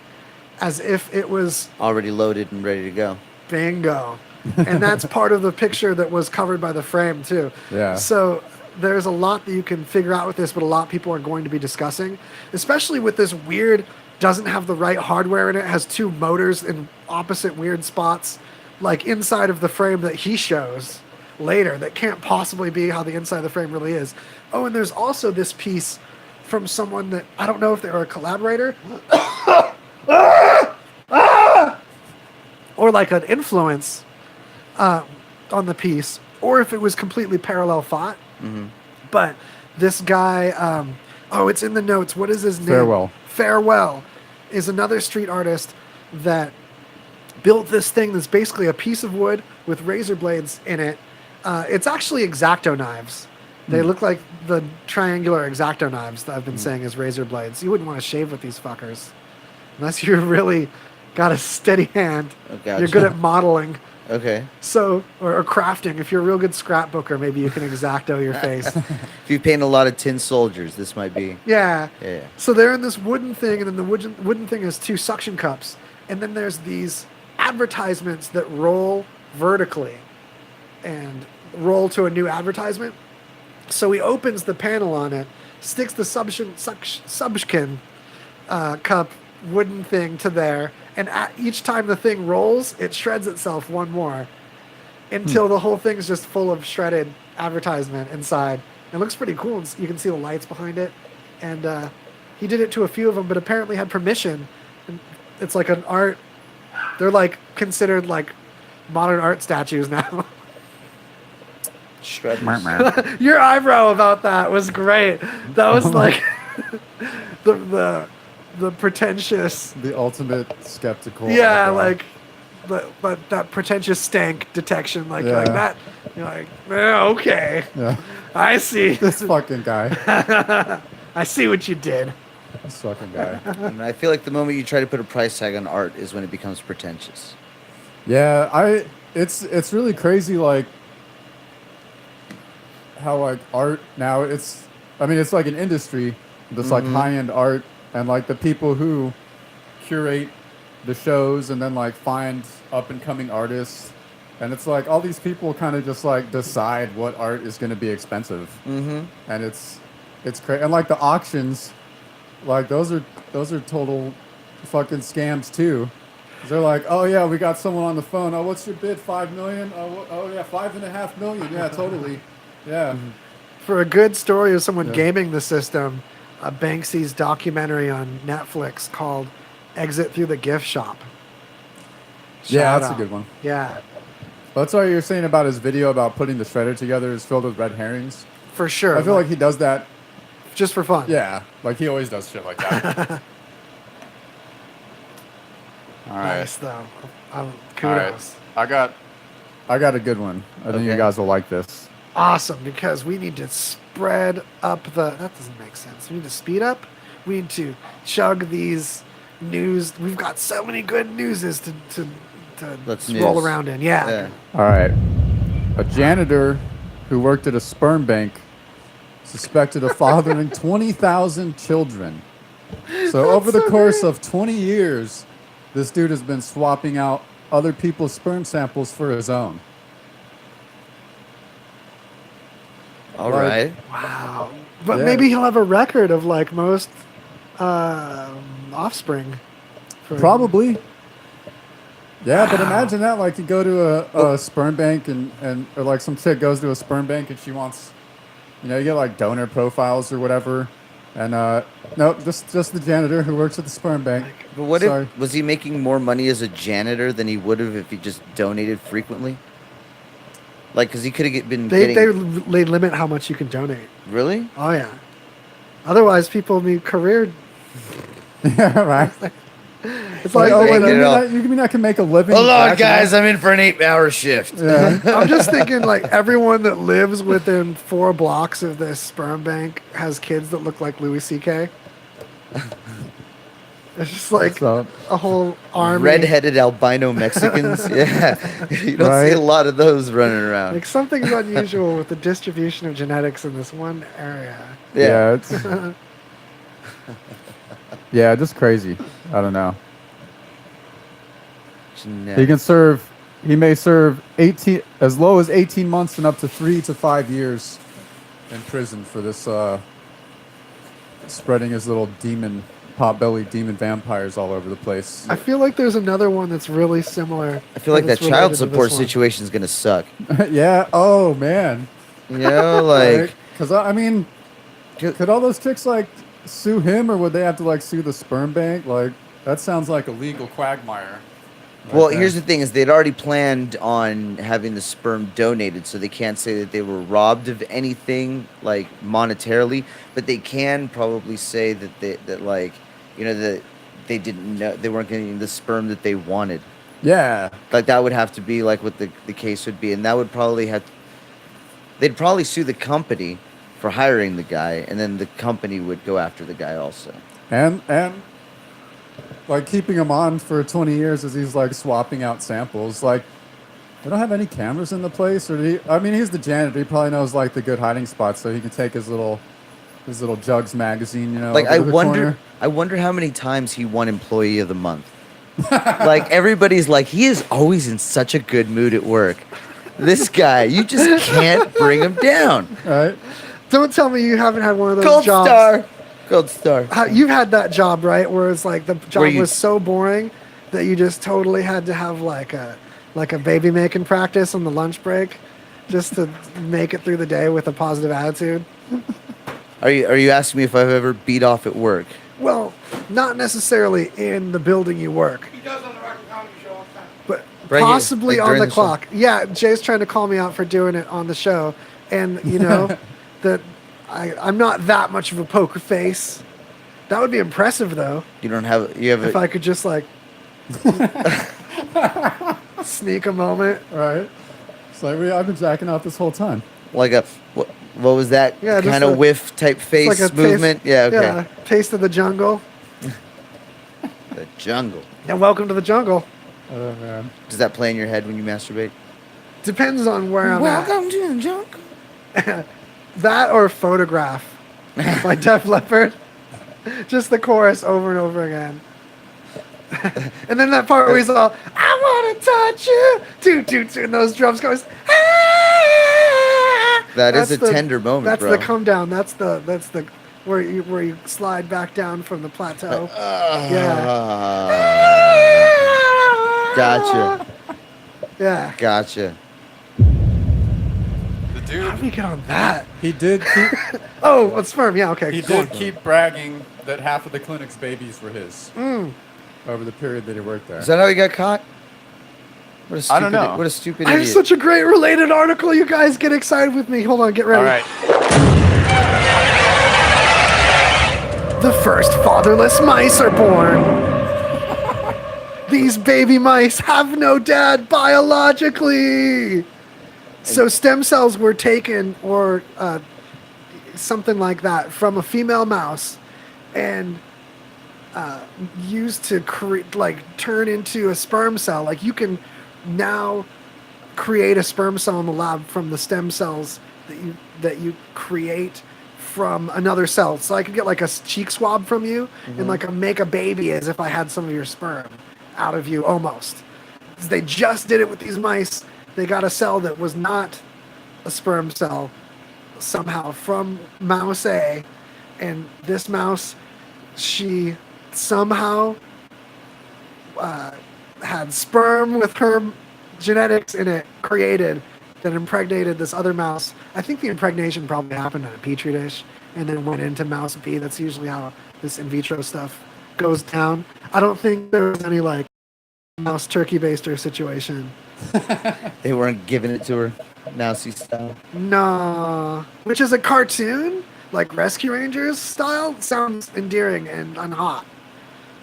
as if it was Already loaded and ready to go. bingo. And that's part of the picture that was covered by the frame too. Yeah. So there's a lot that you can figure out with this, but a lot of people are going to be discussing, especially with this weird, doesn't have the right hardware in it, has two motors in opposite weird spots, like inside of the frame that he shows later, that can't possibly be how the inside of the frame really is. Oh, and there's also this piece from someone that, I don't know if they were a collaborator, or like an influence on the piece, or if it was completely parallel thought. But this guy, it's in the notes. What is his name? Farewell. Farewell is another street artist that built this thing that's basically a piece of wood with razor blades in it. It's actually X-Acto knives. They look like the triangular X-Acto knives that I've been saying is razor blades. You wouldn't want to shave with these fuckers unless you really got a steady hand. Oh, gotcha. You're good at modeling. Okay. So, or crafting. If you're a real good scrapbooker, maybe you can X-Acto your face. If you paint a lot of tin soldiers, this might be. Yeah. Yeah. So they're in this wooden thing, and then the wooden thing has 2 suction cups. And then there's these advertisements that roll vertically and roll to a new advertisement. So he opens the panel on it, sticks the suction cup wooden thing to there, and each time the thing rolls, it shreds itself one more until the whole thing's just full of shredded advertisement inside. It looks pretty cool. You can see the lights behind it. And he did it to a few of them, but apparently had permission. And it's like an art. They're like considered like modern art statues now. Shredders. Your eyebrow about that was great. That was like the pretentious. The ultimate skeptical. Yeah, eyebrow. like that pretentious stank detection, like Yeah. that. You're like, okay, Yeah. I see. This fucking guy. I see what you did. This fucking guy. And I feel like the moment you try to put a price tag on art is when it becomes pretentious. Yeah, it's really crazy, like how like art now it's like an industry, this like high-end art, and like the people who curate the shows and then like find up and coming artists, and it's like all these people kind of just like decide what art is going to be expensive, and it's crazy. And like the auctions, like those are total fucking scams too. They're like, oh yeah, we got someone on the phone. Oh, what's your bid? 5 million? Oh yeah, 5.5 million. Yeah, totally. Yeah. For a good story of someone gaming the system, Banksy's documentary on Netflix called "Exit Through the Gift Shop." Yeah, Shout that's out. a good one. Yeah, That's why you're saying about his video about putting the shredder together is filled with red herrings. for sure. I feel like he does that. just for fun. Yeah, like he always does shit like that. All right. Nice though. Kudos. I got a good one. I think you Okay. guys will like this. Awesome, because we need to spread up that doesn't make sense. We need to speed up. We need to chug these news. We've got so many good newses to Let's roll news. around in. Yeah. All right. A janitor who worked at a sperm bank suspected of fathering 20,000 children. So over the course of 20 years, this dude has been swapping out other people's sperm samples for his own. All Like- right. Wow. But Yeah. maybe he'll have a record of like most offspring. for- Probably. Yeah, but imagine that, like, you go to a sperm bank and or like some chick goes to a sperm bank and she wants, you get like donor profiles or whatever. And nope, just the janitor who works at the sperm bank. But what Sorry. if was he making more money as a janitor than he would have if he just donated frequently? Like, because he could have been They getting. they limit how much you can donate. Really? Oh yeah. Otherwise, people need career. Yeah, right. It's like, oh, Make wait, it you mean, all- you mean I can make a living? Hold on, jacking guys. off? I'm in for an 8-hour shift. Yeah. I'm just thinking like everyone that lives within 4 blocks of this sperm bank has kids that look like Louis C.K. It's just like So, a whole army. Red-headed albino Mexicans. Yeah, you don't Right. see a lot of those running around. Like something's unusual with the distribution of genetics in this one area. yeah, it's yeah, just crazy. I don't know. He may serve 18 as low as 18 months and up to 3 to 5 years in prison for this spreading his little pot-bellied demon vampires all over the place. I feel like there's another one that's really similar. I feel like that that's related child to support this one. situation is gonna suck. Yeah. Oh man. You know, like Because I mean, could all those chicks like sue him, or would they have to like sue the sperm bank? Like that sounds like a legal quagmire. Well, there. here's the thing: is they'd already planned on having the sperm donated, so they can't say that they were robbed of anything like monetarily, but they can probably say that that they didn't know they weren't getting the sperm that they wanted. Yeah. Like that would have to be like what the case would be, and that would probably they'd probably sue the company for hiring the guy, and then the company would go after the guy also. And like keeping him on for 20 years as he's like swapping out samples. Like, they don't have any cameras in the place, or I mean, he's the janitor. He probably knows like the good hiding spots, so he can take his little Jugs magazine, you know. Like over to the corner. I wonder how many times he won Employee of the Month. Like everybody's like, he is always in such a good mood at work. This guy, you just can't bring him down. Right? Don't tell me you haven't had one of those Gold jobs. star. Gold star. You've had that job, right? Where it's like the job you- was so boring that you just totally had to have like a baby making practice on the lunch break just to make it through the day with a positive attitude. Are you asking me if I've ever beat off at work? Well, not necessarily in the building you work, He does on the Rocky Comedy Show all the time. but Right here, possibly like on during the the show. clock. Yeah, Jay's trying to call me out for doing it on the show, and you know that I'm not that much of a poker face. That would be impressive, though, You have if I could just like sneak a moment. Right? It's like, I've been jacking off this whole time. like a what was that Yeah, just kind of a- whiff type face It's like a movement? Taste, Yeah, okay. Yeah, taste of the jungle. The jungle. And welcome to the jungle. Oh, man. Does that play in your head when you masturbate? Depends on where I'm Welcome to the jungle. at. That or Photograph by Def Leppard. Just the chorus over and over again. And then that part where he's all, I want to touch you. Toot, and those drums goes, ah! That is That's a tender moment, That's bro. the come down. That's the where you slide back down from the plateau. Gotcha. Yeah. Gotcha. The How dude, do we get on that? he did keep, Oh, it's sperm. Yeah, okay. he go on. did keep bragging that half of the clinic's babies were his over the period that he worked there. Is that how he got caught? What a stupid, I don't know. What a stupid I have idiot. such a great related article. You guys get excited with me. Hold on, get ready. All right. The first fatherless mice are born. These baby mice have no dad biologically. So stem cells were taken or something like that from a female mouse and used to turn into a sperm cell. Like you can now create a sperm cell in the lab from the stem cells that you create from another cell. So I could get like a cheek swab from you and like make a baby as if I had some of your sperm out of you almost. They just did it with these mice. They got a cell that was not a sperm cell somehow from mouse A, and this mouse, she somehow had sperm with her genetics in it created that impregnated this other mouse. I think the impregnation probably happened in a petri dish and then went into mouse B. That's usually how this in vitro stuff goes down. I don't think there was any like mouse turkey baster situation. They weren't giving it to her. Mousy style. No, which is a cartoon like Rescue Rangers style. Sounds endearing and hot,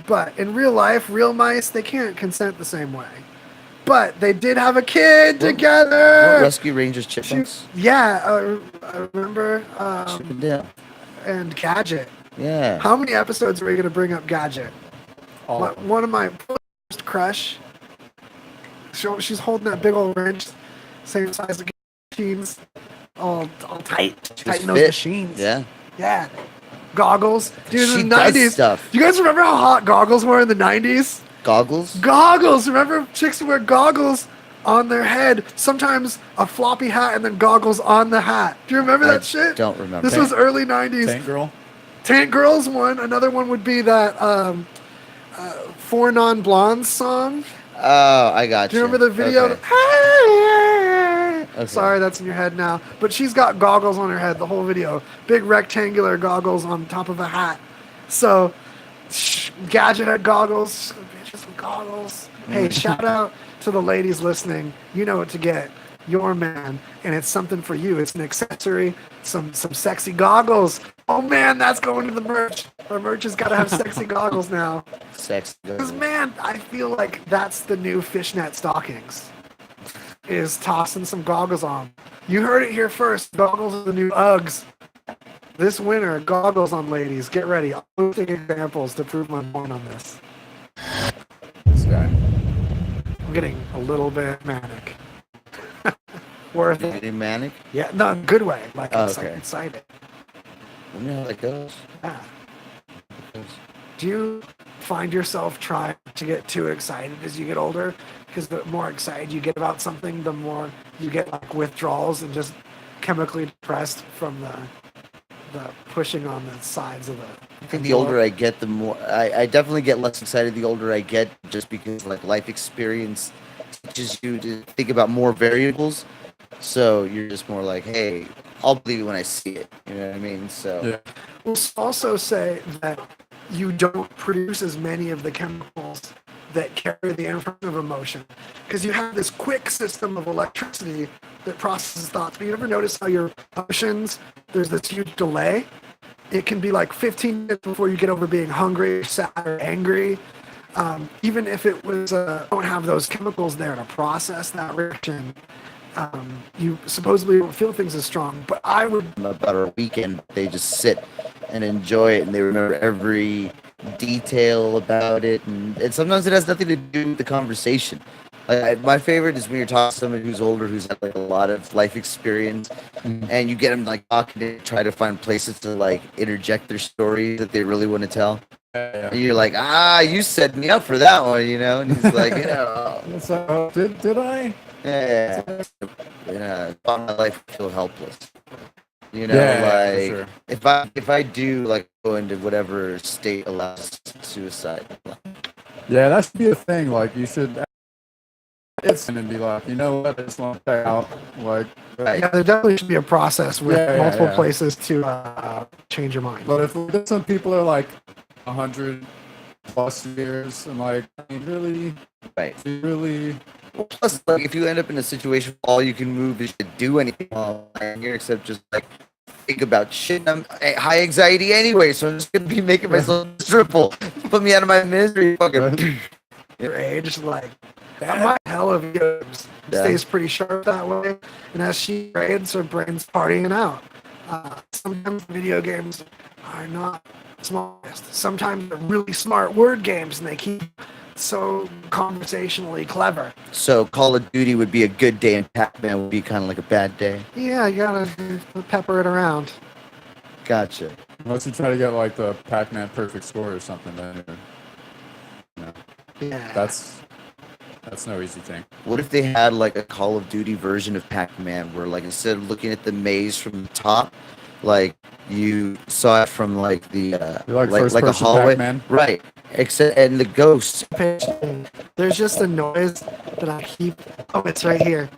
but in real life, real mice, they can't consent the same way. But they did have a kid together. Rescue Rangers Chipmunks. Yeah, I remember. Chip and Dale. And Gadget. Yeah. How many episodes are we going to bring up Gadget? All of them. One of my first crush. She's holding that big old wrench, same size as machines, all tight, She was tight nose fit. machines. Yeah. Yeah. Goggles. Dude, She in the does 90s. stuff. Do you guys remember how hot goggles were in the 90s? Goggles. Goggles. Remember chicks would wear goggles on their head, sometimes a floppy hat and then goggles on the hat. Do you remember I that shit? don't remember. This was early 90s. Tank Girl. Tank Girls one. Another one would be that Four Non-Blondes song. Oh, I got Do you remember the video? Okay. Sorry, that's in your head now. But she's got goggles on her head the whole video. Big rectangular goggles on top of a hat. So, Gadget had goggles. Bitches with goggles. Hey, shout out to the ladies listening. You know what to get your man, and it's something for you. It's an accessory, some sexy goggles. Oh man, that's going to the merch. Our merch has got to have sexy goggles now. Sex. Because man, I feel like that's the new fishnet stockings. Is tossing some goggles on. You heard it here first. Goggles are the new Uggs. This winter, goggles on, ladies. Get ready. I'm posting examples to prove my point on this. This guy. I'm getting a little bit manic. Worth it. Getting manic? Yeah, no, in a good way. Like Okay. excited. You know how that goes. Yeah. Do you find yourself trying to get too excited as you get older? Because the more excited you get about something, the more you get like withdrawals and just chemically depressed from the pushing on the sides of the. I think the older I get, the more I definitely get less excited the older I get, just because like life experience teaches you to think about more variables. So you're just more like, hey, I'll believe it when I see it. You know what I mean? So Yeah. We'll also say that you don't produce as many of the chemicals that carry the information of emotion, because you have this quick system of electricity that processes thoughts. But you ever notice how your emotions, there's this huge delay? It can be like 15 minutes before you get over being hungry, or sad, or angry. Even if it was don't have those chemicals there to process that reaction, you supposedly don't feel things as strong. But I would about a weekend, they just sit and enjoy it, and they remember every detail about it, and sometimes it has nothing to do with the conversation. My favorite is when you're talking to somebody who's older, who's had like a lot of life experience, and you get them like talking to try to find places to like interject their story that they really want to tell. And you're like, you set me up for that one, you know? And he's like, So, did I? yeah, all my life I feel helpless. You know, Yeah, for like sure. if I do like go into whatever state allows suicide. Yeah, that should be a thing. Like, you should. It's and be like, you know what? I just want to check out. Like, Right. yeah, there definitely should be a process with multiple yeah. places to change your mind. but if some people are like 100+ years, and like, I mean, really, Well, plus, like, if you end up in a situation where all you can move is to do anything while I'm here, except just like think about shit. I'm high anxiety anyway, so I'm just gonna be making myself miserable. Put me out of my misery, fucking. Your age, like my hell of games stays pretty sharp that way, and as she grades, her brain's partying out. Sometimes video games are not smartest. Sometimes they're really smart word games, and they keep so conversationally clever. So Call of Duty would be a good day, and Pac-Man would be kind of like a bad day. Yeah, you gotta pepper it around. Gotcha. unless you try to get like the Pac-Man perfect score or something, then Yeah, that's no easy thing. What if they had like a Call of Duty version of Pac-Man, where like instead of looking at the maze from the top, like you saw it from like the You're like like a first-person hallway, Pac-Man? right? Except and the ghosts. there's just a noise that I keep. Oh, it's right here.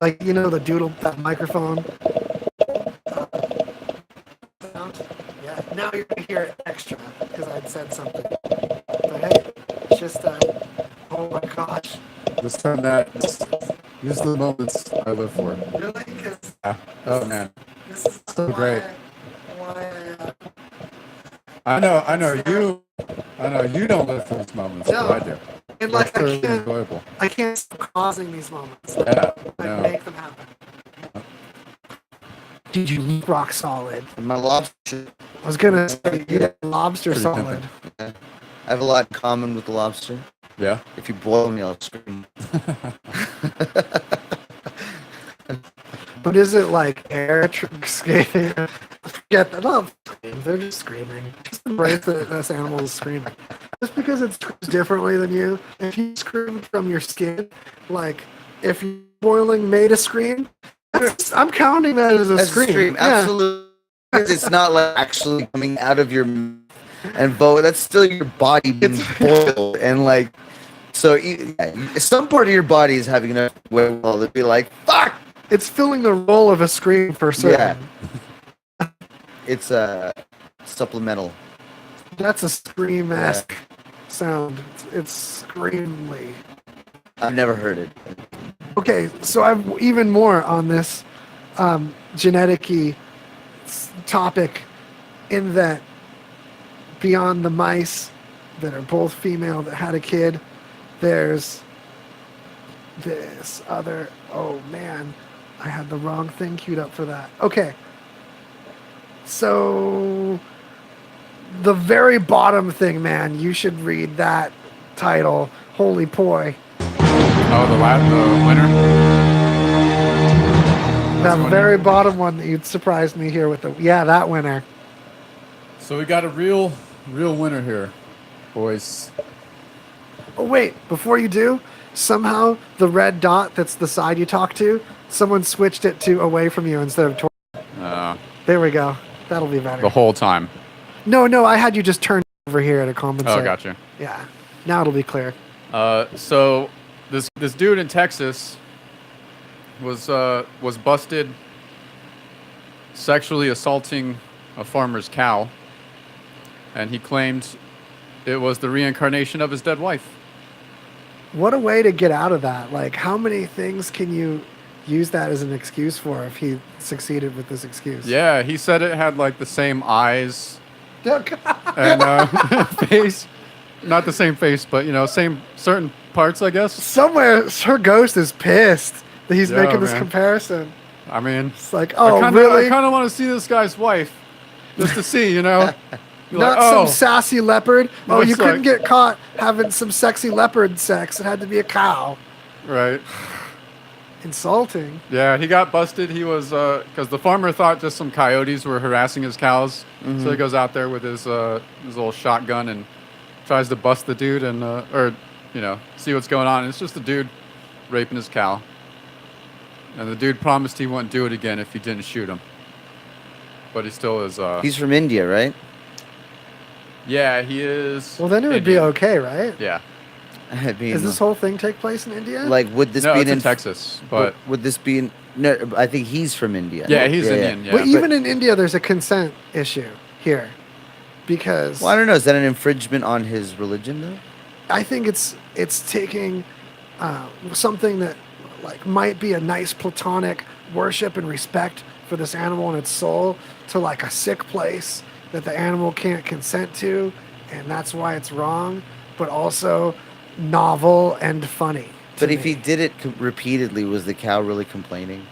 Like, you know, the doodle, that microphone. Yeah, now you're gonna hear it extra because I'd said something. But hey, it's just oh my gosh. Just turn that. Use the moments I live for. Really? 'Cause Yeah. Oh man, this is so great. why I know you don't live for these moments, No. but I do. and like They're I really can't, enjoyable. I can't stop causing these moments. Yeah. I No. make them happen. Dude, you look rock solid. My lobster. I was gonna say you got lobster Pretty solid. I have a lot in common with the lobster. Yeah. If you boil me, I'll scream. But is it like air escaping? Forget that. No, they're just screaming. Just embrace that this animal is screaming. Just because it screams differently than you. If you scream from your skin, like if you're boiling made a scream, I'm counting that as a That's scream. Yeah. Absolutely. It's not like actually coming out of your mouth and that's still your body being boiled, and like so some part of your body is having enough wherewithal to be like, fuck. It's filling the role of a scream for certain. Yeah. It's supplemental. That's a scream-esque sound. It's screamly. I've never heard it. Okay, so I've even more on this genetic-y topic in that beyond the mice that are both female that had a kid, there's this other, oh man, I had the wrong thing queued up for that. Okay, so the very bottom thing, man, you should read that title, holy poi. Oh, the winner. That very bottom one that you'd surprised me here with that winner. So we got a real winner here, boys. Oh wait, before you do, somehow the red dot that's the side you talk to, someone switched it to away from you instead of toward. There we go. That'll be better. The whole time. No, I had you just turn over here to compensate. Oh, gotcha. Yeah, now it'll be clear. So this dude in Texas was busted sexually assaulting a farmer's cow, and he claimed it was the reincarnation of his dead wife. What a way to get out of that. Like, how many things can you use that as an excuse for if he succeeded with this excuse? Yeah, he said it had like the same eyes Oh, God. and face. Not the same face, but same certain parts, I guess. Somewhere her ghost is pissed that he's Yeah, making this man. comparison. I mean, It's like, oh, I really? kind of want to see this guy's wife, just to see, You're Not like, some sassy leopard. Oh, you Looks couldn't like- get caught having some sexy leopard sex. It had to be a cow. right. Insulting. Yeah, he got busted. He was because the farmer thought just some coyotes were harassing his cows, so he goes out there with his little shotgun and tries to bust the dude and see what's going on. And it's just a dude raping his cow, and the dude promised he wouldn't do it again if he didn't shoot him. But he still is. He's from India, right? Yeah, he is. Well, then it would be Indian. okay, right? Yeah. I mean, Does this whole thing take place in India? like, would this No, be it's an in Texas, but would this be in? No, I think he's from India. yeah, he's Indian. Yeah. But even in India, there's a consent issue here. Because Well, I don't know. Is that an infringement on his religion, though? I think it's taking something that like might be a nice platonic worship and respect for this animal and its soul to like a sick place that the animal can't consent to, and that's why it's wrong, but also novel and funny. to But if me. he did it repeatedly, was the cow really complaining?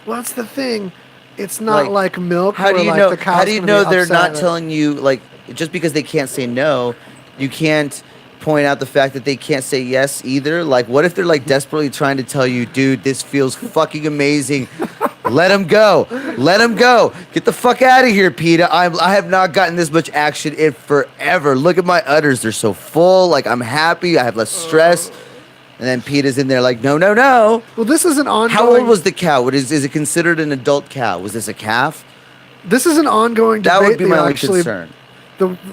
Well, that's the thing. It's not like milk. How do where, you like, know? The cow's How do you gonna know be they're upset not at- telling you like just because they can't say no, you can't point out the fact that they can't say yes either? Like, what if they're like desperately trying to tell you, dude, this feels fucking amazing. Let him go. Let him go. Get the fuck out of here, PETA. I have not gotten this much action in forever. Look at my udders. They're so full. Like, I'm happy. I have less stress. And then PETA's in there like, no. Well, this is an ongoing. How old was the cow? Is it considered an adult cow? Was this a calf? This is an ongoing debate. That would be my only actually, concern.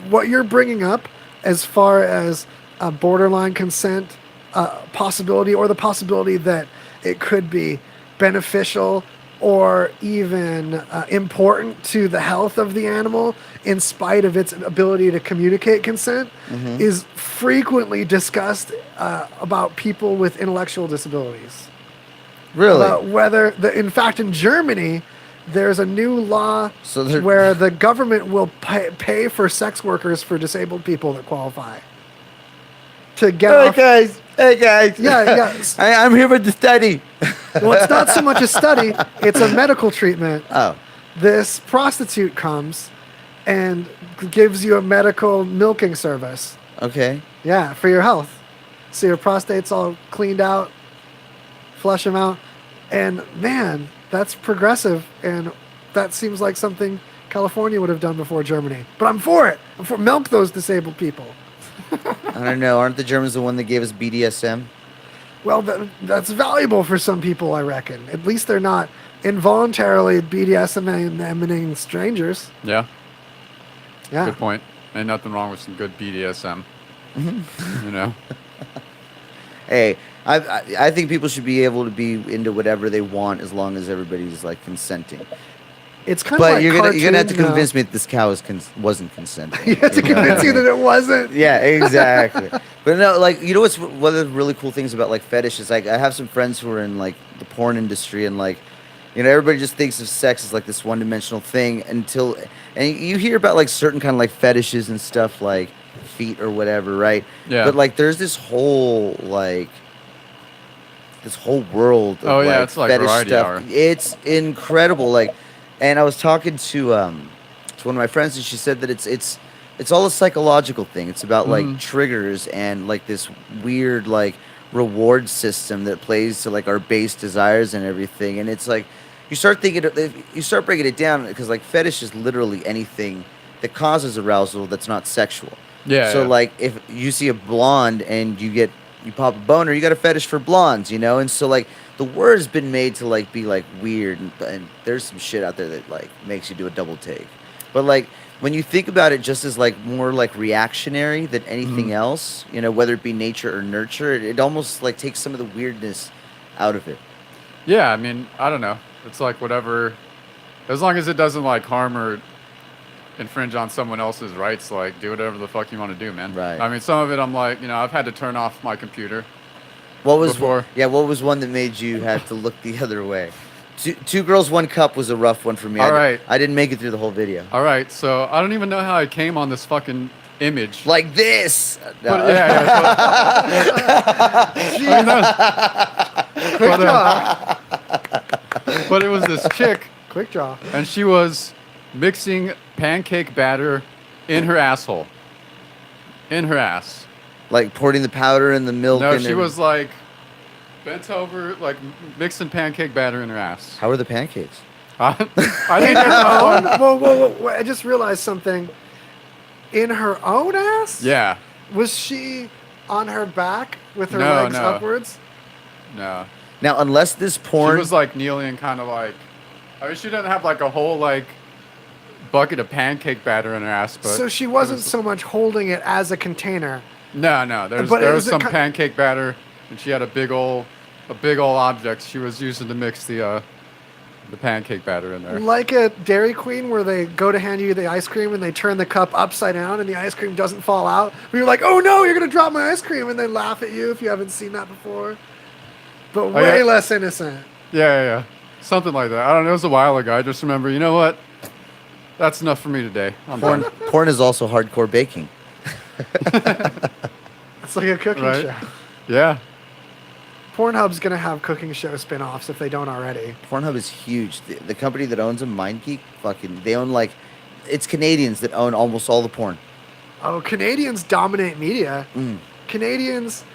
What you're bringing up, as far as a borderline consent possibility, or the possibility that it could be beneficial or even important to the health of the animal, in spite of its ability to communicate consent, is frequently discussed about people with intellectual disabilities. Really? About whether, in fact, in Germany, there's a new law So they're- where the government will pay for sex workers for disabled people that qualify to get off. Hey guys. Yeah. I'm here for the study. Well, it's not so much a study; it's a medical treatment. Oh. This prostitute comes and gives you a medical milking service. Okay. Yeah, for your health. So your prostate's all cleaned out, flush them out, and man, that's progressive, and that seems like something California would have done before Germany. But I'm for it. I'm for milk those disabled people. I don't know. Aren't the Germans the one that gave us BDSM? Well, that's valuable for some people, I reckon. At least they're not involuntarily BDSMing strangers. Yeah. Yeah. Good point. Ain't nothing wrong with some good BDSM. You know. Hey, I think people should be able to be into whatever they want as long as everybody's like consenting. It's kind of But like you're gonna have to cartoon, convince me that this cow wasn't consenting. You have to convince you that it wasn't. Yeah, exactly. But no, like, you know what's one of the really cool things about like fetish is like I have some friends who are in like the porn industry, and like, you know, everybody just thinks of sex as like this one-dimensional thing and you hear about like certain kind of like fetishes and stuff like feet or whatever, right? Yeah. But like there's this whole world of Oh, yeah, it's like fetish variety stuff. hour. It's incredible. Like, and I was talking to one of my friends, and she said that it's all a psychological thing. It's about like triggers and like this weird like reward system that plays to like our base desires and everything. And it's like you start breaking it down, because like fetish is literally anything that causes arousal that's not sexual. Yeah. So yeah. like if you see a blonde and you pop a boner, you got a fetish for blondes, you know? And so like the word has been made to like be like weird, and there's some shit out there that like makes you do a double take. But like when you think about it just as like more like reactionary than anything else, you know, whether it be nature or nurture, it almost like takes some of the weirdness out of it. Yeah, I mean, I don't know. It's like whatever, as long as it doesn't like harm or infringe on someone else's rights, like do whatever the fuck you want to do, man. Right. I mean, some of it I'm like, you know, I've had to turn off my computer. What was Before. what was one that made you have to look the other way? Two girls, one cup was a rough one for me. All right. I didn't make it through the whole video. All right, so I don't even know how I came on this fucking image. Like this. No. But, but it was this chick, Quick draw. and she was mixing pancake batter in her asshole. In her ass. Like pouring the powder and the milk. No, and she was like bent over, like mixing pancake batter in her ass. How were the pancakes? I think In her own? Whoa, I just realized something. In her own ass? Yeah. Was she on her back with her No, legs no. upwards? No. Now, unless this porn, She was like kneeling, kind of like. I mean, she didn't have like a whole like bucket of pancake batter in her ass, but. So she wasn't so much holding it as a container. No. There But was is it some ki- pancake batter, and she had a big old object she was using to mix the pancake batter in there. Like a Dairy Queen where they go to hand you the ice cream and they turn the cup upside down and the ice cream doesn't fall out. But you're like, oh no, you're going to drop my ice cream. And they laugh at you if you haven't seen that before. But way yeah. less innocent. Yeah. Something like that. I don't know. It was a while ago. I just remember, you know what? That's enough for me today. I'm done. porn is also hardcore baking. It's like a cooking Right. show. Yeah. Pornhub's going to have cooking show spin-offs if they don't already. Pornhub is huge. The company that owns them, MindGeek, they own like, it's Canadians that own almost all the porn. Oh, Canadians dominate media. Canadians...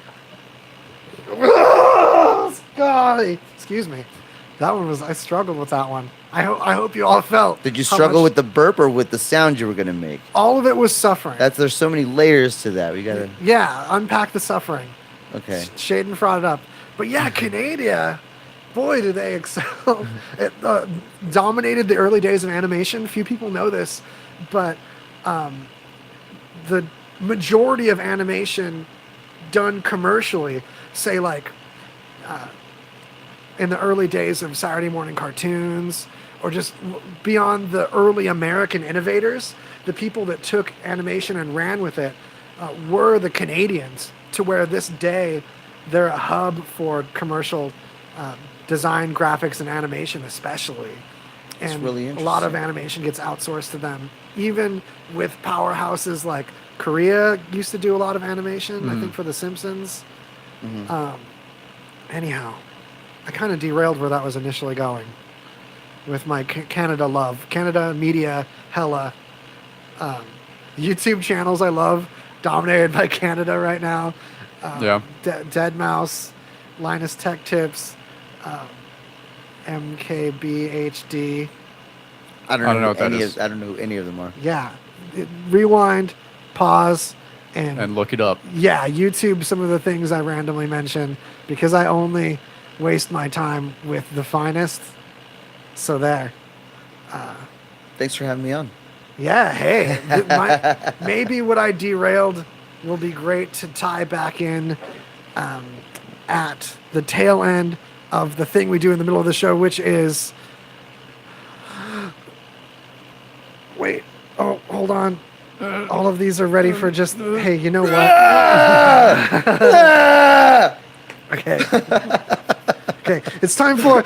Golly. Excuse me. That one was... I struggled with that one. I hope you all felt... Did you how struggle much- with the burp or with the sound you were gonna make? All of it was suffering. There's so many layers to that. We gotta. Yeah, unpack the suffering. Okay. Shade and fraud it up. But yeah, Canada, boy, do they excel. It dominated the early days of animation. Few people know this, but the majority of animation done commercially, say like in the early days of Saturday morning cartoons, or just beyond the early American innovators, the people that took animation and ran with it were the Canadians, to where this day they're a hub for commercial design, graphics, and animation especially. That's And really a lot of interesting. animation gets outsourced to them. Even with powerhouses like Korea used to do a lot of animation, I think for The Simpsons. Anyhow, I kind of derailed where that was initially going with my Canada love. Canada media, hella. YouTube channels I love, dominated by Canada right now. Yeah. Dead Mouse, Linus Tech Tips, MKBHD. I don't know what that any is. I don't know who any of them are. Yeah. Rewind, pause, And look it up. yeah, YouTube some of the things I randomly mention because I only waste my time with the finest. So there. Thanks for having me on. Yeah, hey. Maybe what I derailed will be great to tie back in at the tail end of the thing we do in the middle of the show, which is hold on. All of these are ready for just, hey, you know what? Okay. Okay, it's time for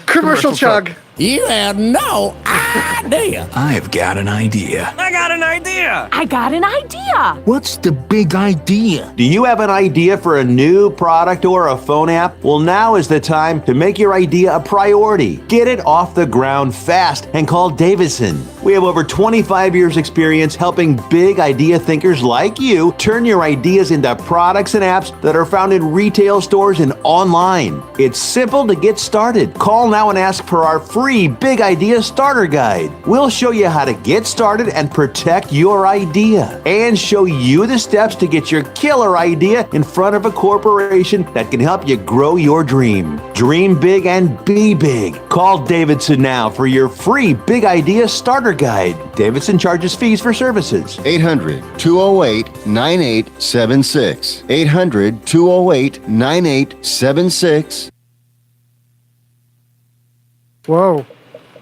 commercial chug. You have no idea. I've got an idea. I got an idea. I got an idea. What's the big idea? Do you have an idea for a new product or a phone app? Well, now is the time to make your idea a priority. Get it off the ground fast and call Davidson. We have over 25 years experience helping big idea thinkers like you turn your ideas into products and apps that are found in retail stores and online. It's simple to get started. Call now and ask for our free Big Idea Starter Guide. We'll show you how to get started and protect your idea and show you the steps to get your killer idea in front of a corporation that can help you grow your dream. Dream big and be big. Call Davidson now for your free Big Idea Starter Guide. Davidson charges fees for services. 800-208-9876. 800-208-9876.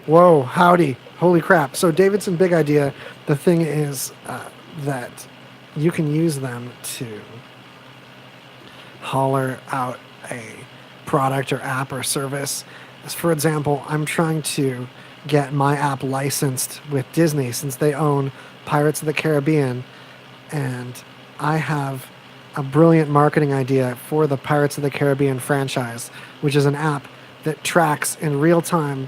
Whoa, howdy. Holy crap. So Davidson Big Idea, the thing is that you can use them to holler out a product or app or service. As for example, I'm trying to get my app licensed with Disney since they own Pirates of the Caribbean, and I have a brilliant marketing idea for the Pirates of the Caribbean franchise, which is an app that tracks in real time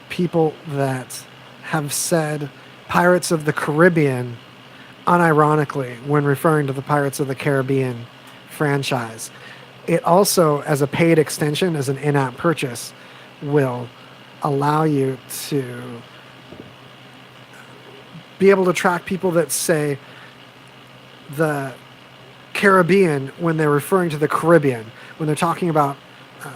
people that have said Pirates of the Caribbean unironically when referring to the Pirates of the Caribbean franchise. It also, as a paid extension, as an in-app purchase, will allow you to be able to track people that say the Caribbean when they're referring to the Caribbean. When they're talking about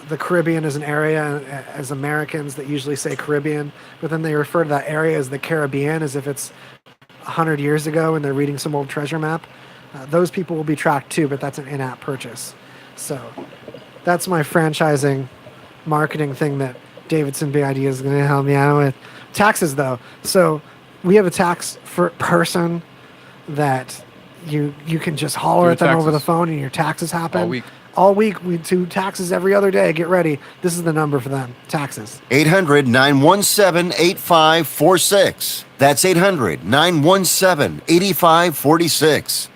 the Caribbean as an area, as Americans that usually say Caribbean, but then they refer to that area as the Caribbean as if it's 100 years ago and they're reading some old treasure map. Those people will be tracked too, but that's an in-app purchase. So that's my franchising marketing thing that Davidson Big Idea is going to help me out with. Taxes though. So we have a tax for person that you can just holler at them over the phone and your taxes happen. All week. We do taxes every other day. Get ready. This is the number for them. Taxes. 800-917-8546. That's 800-917-8546.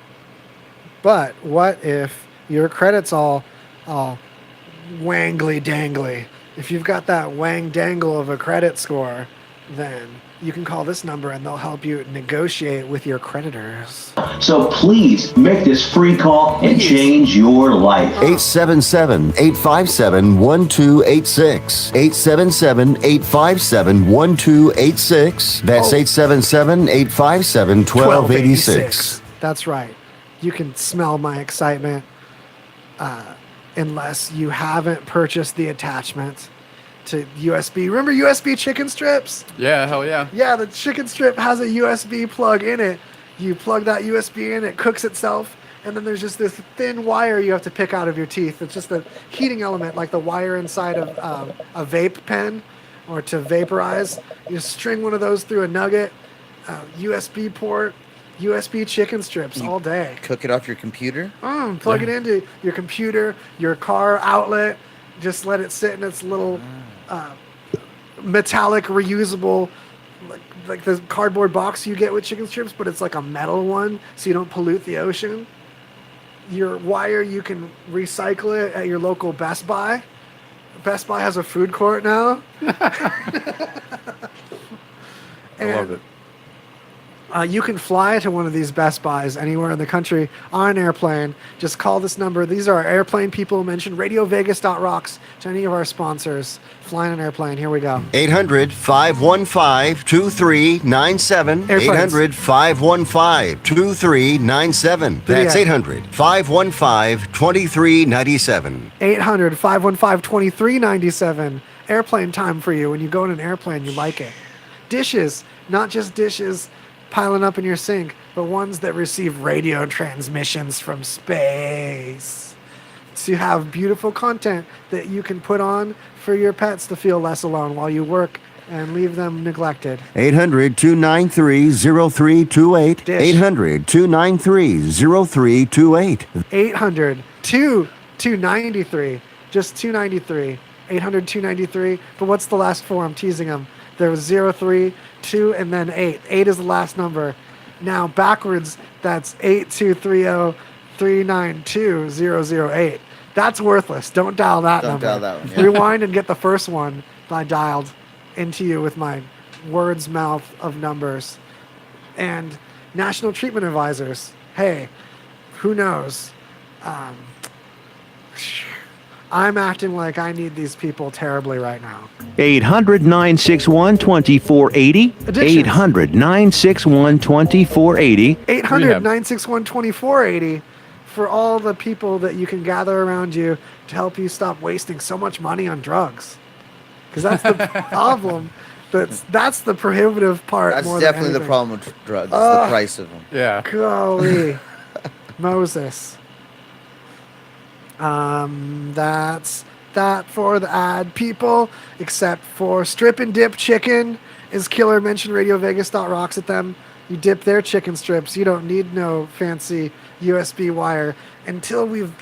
But what if your credit's all wangly dangly? If you've got that wang dangle of a credit score, then you can call this number and they'll help you negotiate with your creditors. So please make this free call and change your life. 877-857-1286. 877-857-1286. That's 877-857-1286. That's right. You can smell my excitement unless you haven't purchased the attachment to USB. Remember USB chicken strips? Yeah, hell yeah. Yeah, the chicken strip has a USB plug in it. You plug that USB in, it cooks itself, and then there's just this thin wire you have to pick out of your teeth. It's just a heating element, like the wire inside of a vape pen or to vaporize. You string one of those through a nugget, USB port, USB chicken strips all day. Cook it off your computer? Plug it into your computer, your car outlet. Just let it sit in its little metallic reusable, like the cardboard box you get with chicken strips, but it's like a metal one, so you don't pollute the ocean. Your wire, you can recycle it at your local Best Buy. Best Buy has a food court now. I love it. You can fly to one of these Best Buys anywhere in the country on an airplane. Just call this number. These are our airplane people mentioned. RadioVegas.rocks to any of our sponsors. Flying an airplane. Here we go. 800-515-2397. 800-515-2397. That's 800-515-2397. 800-515-2397. Airplane time for you. When you go in an airplane, you like it. Dishes. Not just dishes piling up in your sink, but ones that receive radio transmissions from space. So you have beautiful content that you can put on for your pets to feel less alone while you work and leave them neglected. 800-293-0328. Dish. 800-293-0328. 800-293. Just 293. 800-293. But what's the last four? I'm teasing them. There was 03, 2, and then 8. 8 is the last number. Now, backwards, that's 8230-392-008. That's worthless. Don't dial that Don't number. dial that one, yeah. Rewind and get the first one that I dialed into you with my words mouth of numbers. And National Treatment Advisors. Hey, who knows? I'm acting like I need these people terribly right now. 800-961-2480. Addictions. 800-961-2480. 800-961-2480 for all the people that you can gather around you to help you stop wasting so much money on drugs. Because that's the problem. That's the prohibitive part. That's more definitely than the anything. problem with drugs. The price of them. Yeah. Golly. Moses. That's that for the ad people, except for strip and dip chicken is killer. Mention RadioVegas.rocks at them. You dip their chicken strips. You don't need no fancy USB wire until we've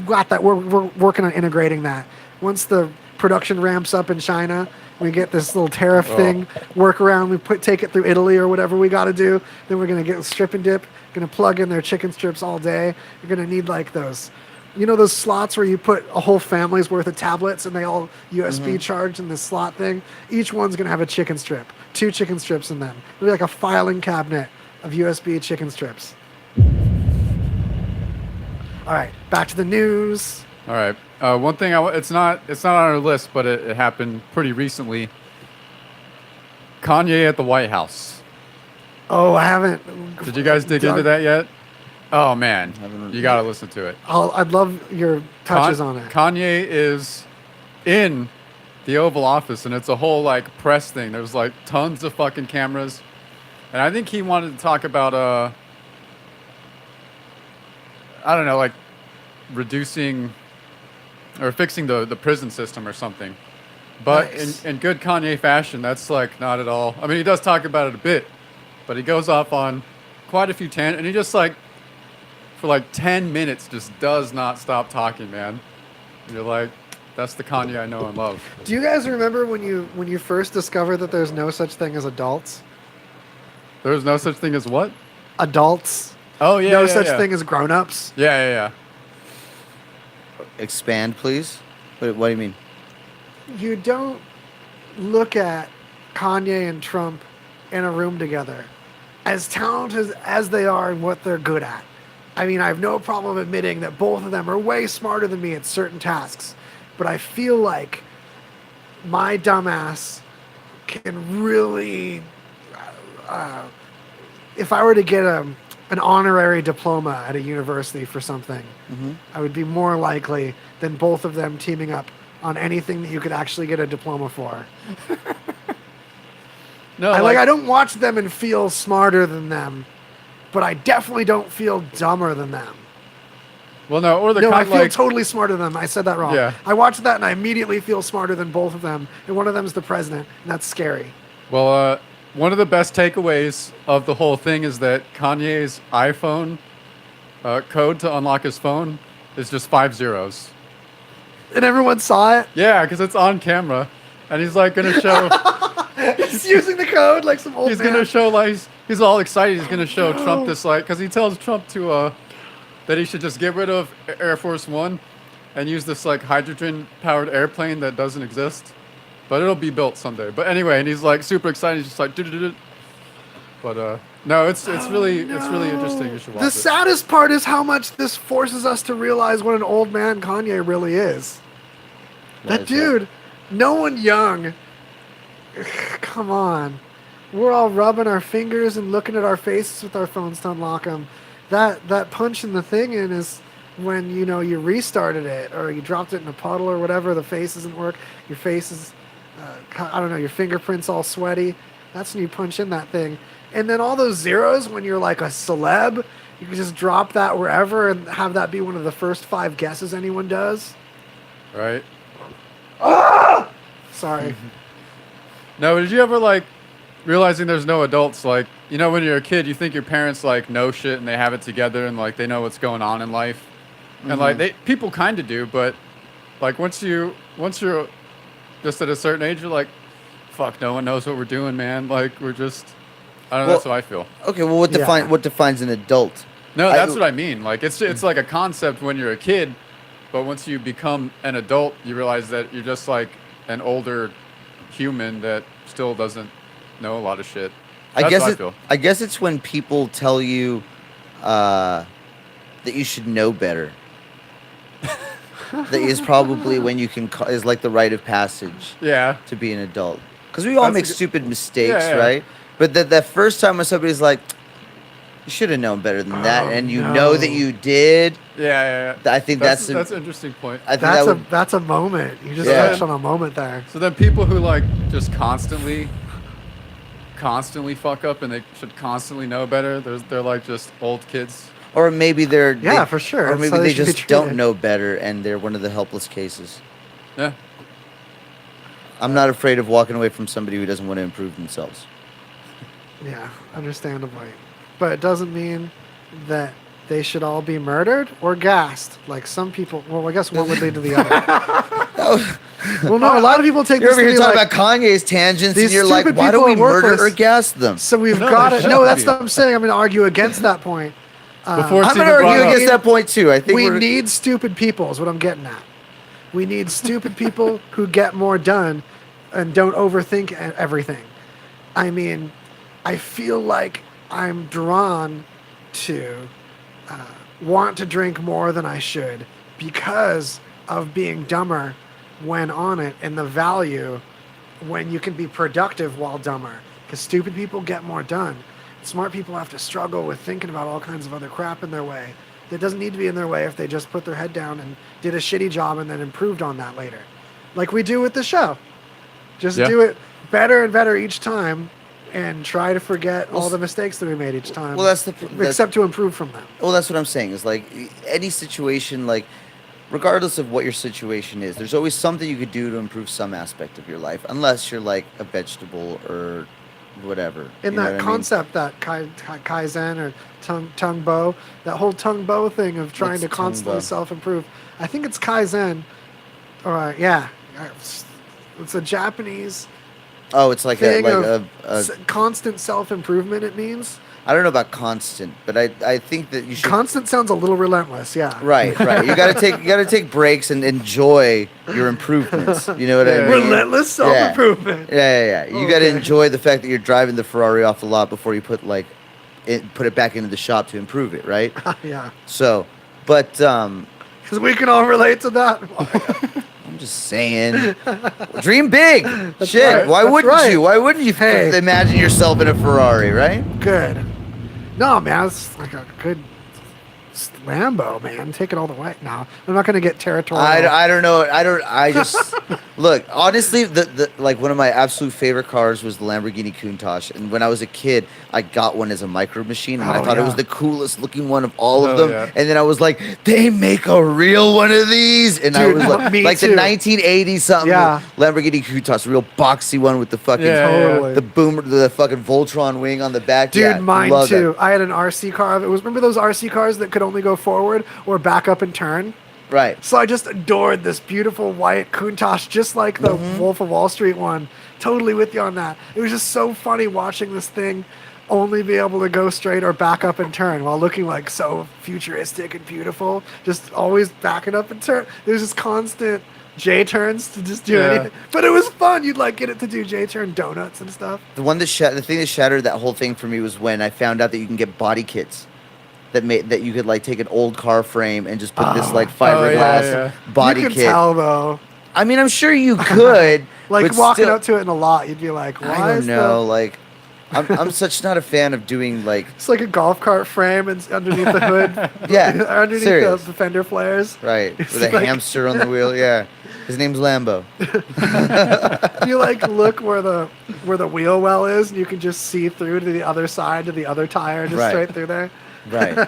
got that. We're working on integrating that. Once the production ramps up in China, we get this little tariff thing, work around, we take it through Italy or whatever we got to do. Then we're going to get strip and dip, going to plug in their chicken strips all day. You're going to need like those, you know, those slots where you put a whole family's worth of tablets and they all USB charged in this slot thing. Each one's going to have a chicken strip, 2 chicken strips in them. It'll be like a filing cabinet of USB chicken strips. All right, back to the news. All right. One thing it's not on our list, but it happened pretty recently. Kanye at the White House. Oh, I haven't. Did you guys dig into that yet? Oh man, you got to listen to it. I'd love your touches on it. Kanye is in the Oval Office, and it's a whole like press thing. There's like tons of fucking cameras, and I think he wanted to talk about I don't know, like reducing or fixing the prison system or something. But Nice. in good Kanye fashion, that's like not at all. I mean, he does talk about it a bit, but he goes off on quite a few tangents, and he just like for like 10 minutes just does not stop talking, man. You're like, that's the Kanye I know and love. Do you guys remember when you first discovered that there's no such thing as adults? There's no such thing as what? Adults. Oh yeah, No yeah, such yeah. thing as grown-ups. Yeah. Expand, please. What do you mean? You don't look at Kanye and Trump in a room together, as talented as they are and what they're good at. I mean, I have no problem admitting that both of them are way smarter than me at certain tasks, but I feel like my dumbass can really, if I were to get an honorary diploma at a university for something, I would be more likely than both of them teaming up on anything that you could actually get a diploma for. No, I don't watch them and feel smarter than them, but I definitely don't feel dumber than them. Well, no, or the No, I kind feel like totally smarter than them. I said that wrong. Yeah. I watch that and I immediately feel smarter than both of them, and one of them is the president, and that's scary. Well, one of the best takeaways of the whole thing is that Kanye's iPhone code to unlock his phone is just 5 zeros. And everyone saw it. Yeah, because it's on camera, and he's like gonna show. He's using the code like some old He's man. gonna show like he's all excited. He's gonna show Trump this like because he tells Trump to that he should just get rid of Air Force One and use this like hydrogen powered airplane that doesn't exist, but it'll be built someday. But anyway, and he's like super excited. He's just like, but no, it's really interesting. You should watch The it. saddest part is how much this forces us to realize what an old man Kanye really is. Why That is dude, no one young. Come on. We're all rubbing our fingers and looking at our faces with our phones to unlock them. That punch in the thing in is when, you know, you restarted it or you dropped it in a puddle or whatever, the face doesn't work. Your face is, I don't know, your fingerprint's all sweaty. That's when you punch in that thing. And then all those zeros, when you're like a celeb, you can just drop that wherever and have that be one of the first 5 guesses anyone does. Right? Sorry. No, did you ever like realizing there's no adults? Like, you know, when you're a kid, you think your parents like know shit and they have it together and like they know what's going on in life, and like people kind of do, but like once you're just at a certain age, you're like, fuck, no one knows what we're doing, man. Like we're just, I don't know. Well, That's how I feel. Okay, well, what defines an adult? No, that's what I mean. Like it's like a concept when you're a kid, but once you become an adult, you realize that you're just like an older human that still doesn't know a lot of shit. That's how I feel. I guess it's when people tell you that you should know better. That is probably when you can is like the rite of passage. Yeah. To be an adult, because we all make stupid mistakes, yeah. right? But that first time when somebody's like, "You should have known better than that," and you know that you did. Yeah. I think that's an interesting point. I think that's a moment. You just touched on a moment there. So then people who like just constantly fuck up and they should constantly know better. They're like just old kids. Or maybe they for sure. Or maybe they just don't know better and they're one of the helpless cases. Yeah. I'm not afraid of walking away from somebody who doesn't want to improve themselves. Yeah, understandably. But it doesn't mean that they should all be murdered or gassed. Like some people, well, I guess one would lead to the other. Well, no, a lot of people take You're this over here to be talking like, about Kanye's tangents, and these you're like, stupid why do people we are murder worthless. or gas them? So we've No, got they it. shouldn't No, that's be. what I'm saying. I'm going to argue against that point. Before it's I'm going even to argue brought up. against that point too. I think We need stupid people is what I'm getting at. We need stupid people who get more done and don't overthink everything. I mean, I feel like I'm drawn to want to drink more than I should because of being dumber when on it and the value when you can be productive while dumber. Because stupid people get more done. Smart people have to struggle with thinking about all kinds of other crap in their way. That doesn't need to be in their way if they just put their head down and did a shitty job and then improved on that later. Like we do with the show. Just do it better and better each time and try to forget all the mistakes that we made each time. Well, except to improve from them. Well, that's what I'm saying. Is like any situation, like regardless of what your situation is, there's always something you could do to improve some aspect of your life, unless you're like a vegetable or whatever. In that concept, that Kaizen or tongue bow, that whole tongue bow thing of trying to constantly self-improve. I think it's Kaizen. Or it's a Japanese. Oh, it's like a constant self-improvement. It means. I don't know about constant, but I think that you should. Constant sounds a little relentless. Yeah. Right. You gotta take breaks and enjoy your improvements. You know what I mean? Relentless self-improvement. Yeah. You gotta enjoy the fact that you're driving the Ferrari off the lot before you put it back into the shop to improve it. Right. Yeah. So, but because we can all relate to that. I'm just saying, dream big. That's Shit. right. Why That's wouldn't right. you? Why wouldn't you imagine yourself in a Ferrari? Right. Good. No, man, it's like a good Lambo, man. Take it all the way. No, I'm not going to get territorial. I don't know. I just look, honestly, the like one of my absolute favorite cars was the Lamborghini Countach, and when I was a kid, I got one as a micro machine, and I thought it was the coolest looking one of all of them. Yeah. And then I was like, they make a real one of these, and I was like the 1980 something Lamborghini Countach, real boxy one with the fucking the boomer, the fucking Voltron wing on the back. Dude, mine too. That. I had an RC car. It was remember those RC cars that could only go forward or back up and turn? Right. So I just adored this beautiful white Countach, just like the Wolf of Wall Street one. Totally with you on that. It was just so funny watching this thing only be able to go straight or back up and turn while looking like so futuristic and beautiful. Just always backing up and turn. There's this constant J-turns to just do anything. But it was fun. You'd like get it to do J-turn donuts and stuff. The thing that shattered that whole thing for me was when I found out that you can get body kits that you could like take an old car frame and just put this like fiberglass body kit. You can tell though. I mean, I'm sure you could. Like walking up to it in a lot, you'd be like, "Why?" I don't know. Like, I'm such not a fan of doing like. It's like a golf cart frame and underneath the hood. Underneath the fender flares. Right, with a hamster on the wheel. Yeah, his name's Lambo. You like look where the wheel well is, and you can just see through to the other side to the other tire, just straight through there. Right.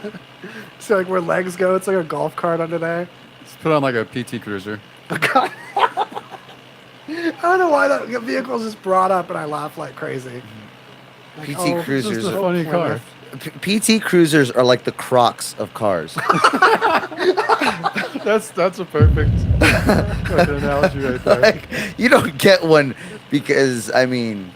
So like where legs go, it's like a golf cart under there. Just put on like a PT Cruiser. I I don't know why that vehicle's just brought up, and I laugh like crazy. Like, PT oh, Cruisers. This is a are- funny car. PT Cruisers are like the Crocs of cars. That's a perfect fucking analogy right there. Like, you don't get one because you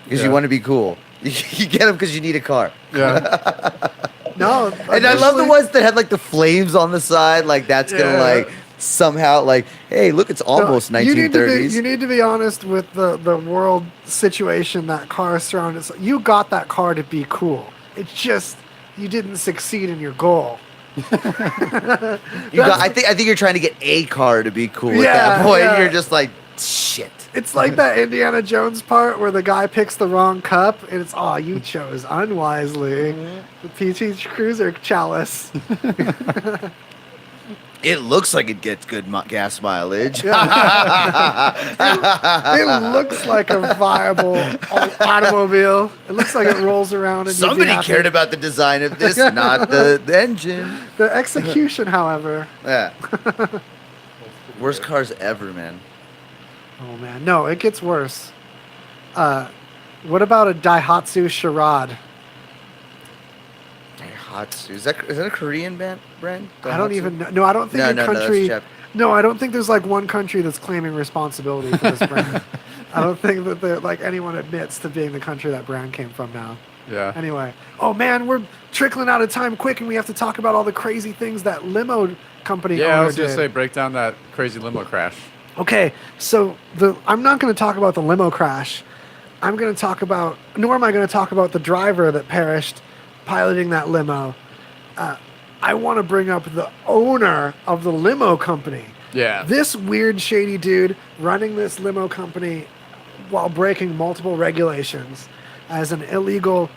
Yeah. want to be cool. You get them because you need a car. Yeah. No, And I love the ones that had like the flames on the side. Like that's gonna Yeah. like somehow like, hey, look, it's almost 1930s. You need to be honest with the world situation that car is surrounded. So you got that car to be cool. It's just you didn't succeed in your goal. I think you're trying to get a car to be cool at Yeah, that point. yeah. You're just like, shit. It's like that Indiana Jones part where the guy picks the wrong cup, and it's you chose unwisely the PT Cruiser chalice. It looks like it gets good gas mileage. It looks like a viable automobile. It looks like it rolls around. And Somebody cared about the design of this, not the engine. the execution, however. Yeah. Worst cars ever, man. Oh man, no, it gets worse. What about a Daihatsu Charade? Daihatsu. Is that a Korean brand? I don't Daihatsu? even know. No, I don't think No, a no, that's country. Jap- No, I don't think there's like one country that's claiming responsibility for this brand. I don't think that like anyone admits to being the country that brand came from now. Yeah. Anyway, oh man, we're trickling out of time quick, and we have to talk about all the crazy things that Limo company. Yeah, I owner was gonna did. say break down that crazy limo crash. Okay, so I'm not going to talk about the limo crash. Nor am I going to talk about the driver that perished piloting that limo. I want to bring up the owner of the limo company. Yeah. This weird, shady dude running this limo company while breaking multiple regulations as an illegal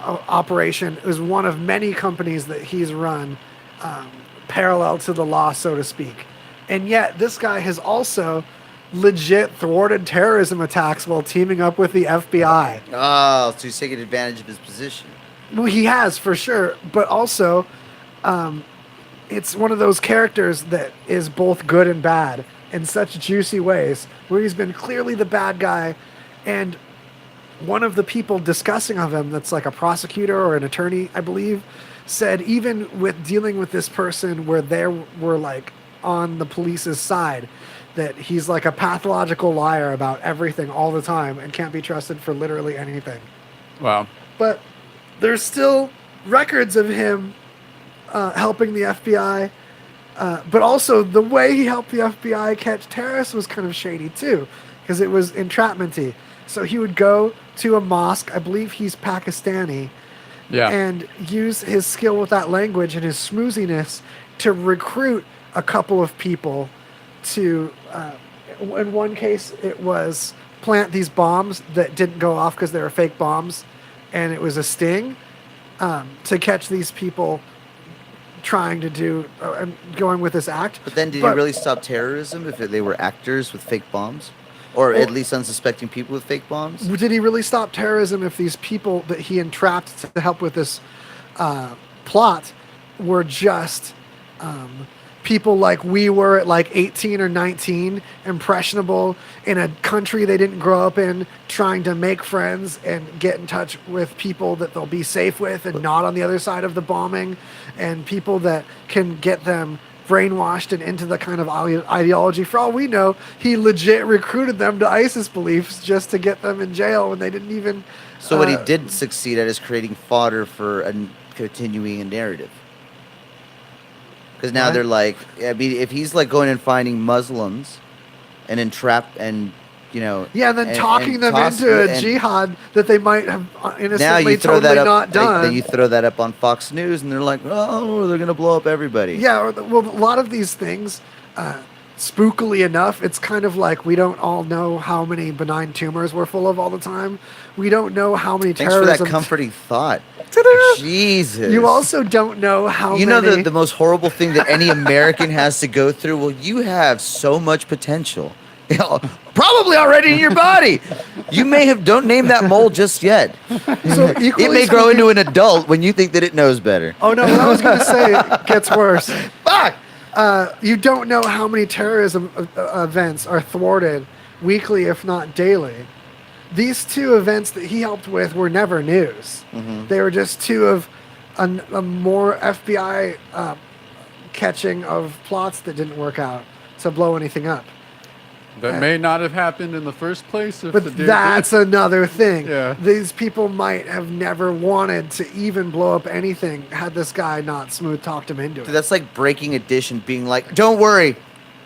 operation is one of many companies that he's run parallel to the law, so to speak. And yet, this guy has also legit thwarted terrorism attacks while teaming up with the FBI. Oh, so he's taking advantage of his position. Well, he has, for sure. But also, it's one of those characters that is both good and bad in such juicy ways, where he's been clearly the bad guy. And one of the people discussing of him, that's like a prosecutor or an attorney, I believe, said even with dealing with this person where they were like on the police's side, that he's like a pathological liar about everything all the time and can't be trusted for literally anything. Wow. But there's still records of him helping the FBI, but also the way he helped the FBI catch terrorists was kind of shady too, because it was entrapment-y. So he would go to a mosque, I believe he's Pakistani, Yeah. and use his skill with that language and his smooziness to recruit a couple of people to, in one case, it was plant these bombs that didn't go off because they were fake bombs, and it was a sting to catch these people trying to do and going with this act. But then, did he really stop terrorism if they were actors with fake bombs? Or at least unsuspecting people with fake bombs? Did he really stop terrorism if these people that he entrapped to help with this plot were just people like we were at like 18 or 19, impressionable in a country they didn't grow up in, trying to make friends and get in touch with people that they'll be safe with and not on the other side of the bombing, and people that can get them brainwashed and into the kind of ideology. For all we know, he legit recruited them to ISIS beliefs just to get them in jail when they didn't even... So what he did succeed at is creating fodder for continuing a narrative. Because now What? they're like, I mean, if he's like going and finding Muslims and entrap and, you know... Yeah, and then and talking them toss- into a and jihad that they might have now innocently you throw totally that up, not done. Then you throw that up on Fox News and they're like, oh, they're going to blow up everybody. Yeah, well, a lot of these things, spookily enough, it's kind of like we don't all know how many benign tumors we're full of all the time. We don't know how many Thanks for terrorism... that comforting thought. Jesus. You also don't know how You know many... the most horrible thing that any American has to go through? Well, you have so much potential. You know, probably already in your body. You may have... Don't name that mole just yet. So It may grow into an adult when you think that it knows better. Oh, no, what I was going to say gets worse. Fuck! You don't know how many terrorism events are thwarted weekly, if not daily. These two events that he helped with were never news. They were just two of a more FBI catching of plots that didn't work out to blow anything up. That may not have happened in the first place. If But the dude that's did. another thing. Yeah. These people might have never wanted to even blow up anything had this guy not smooth talked him into it. Dude, that's like breaking addition, being like, "Don't worry,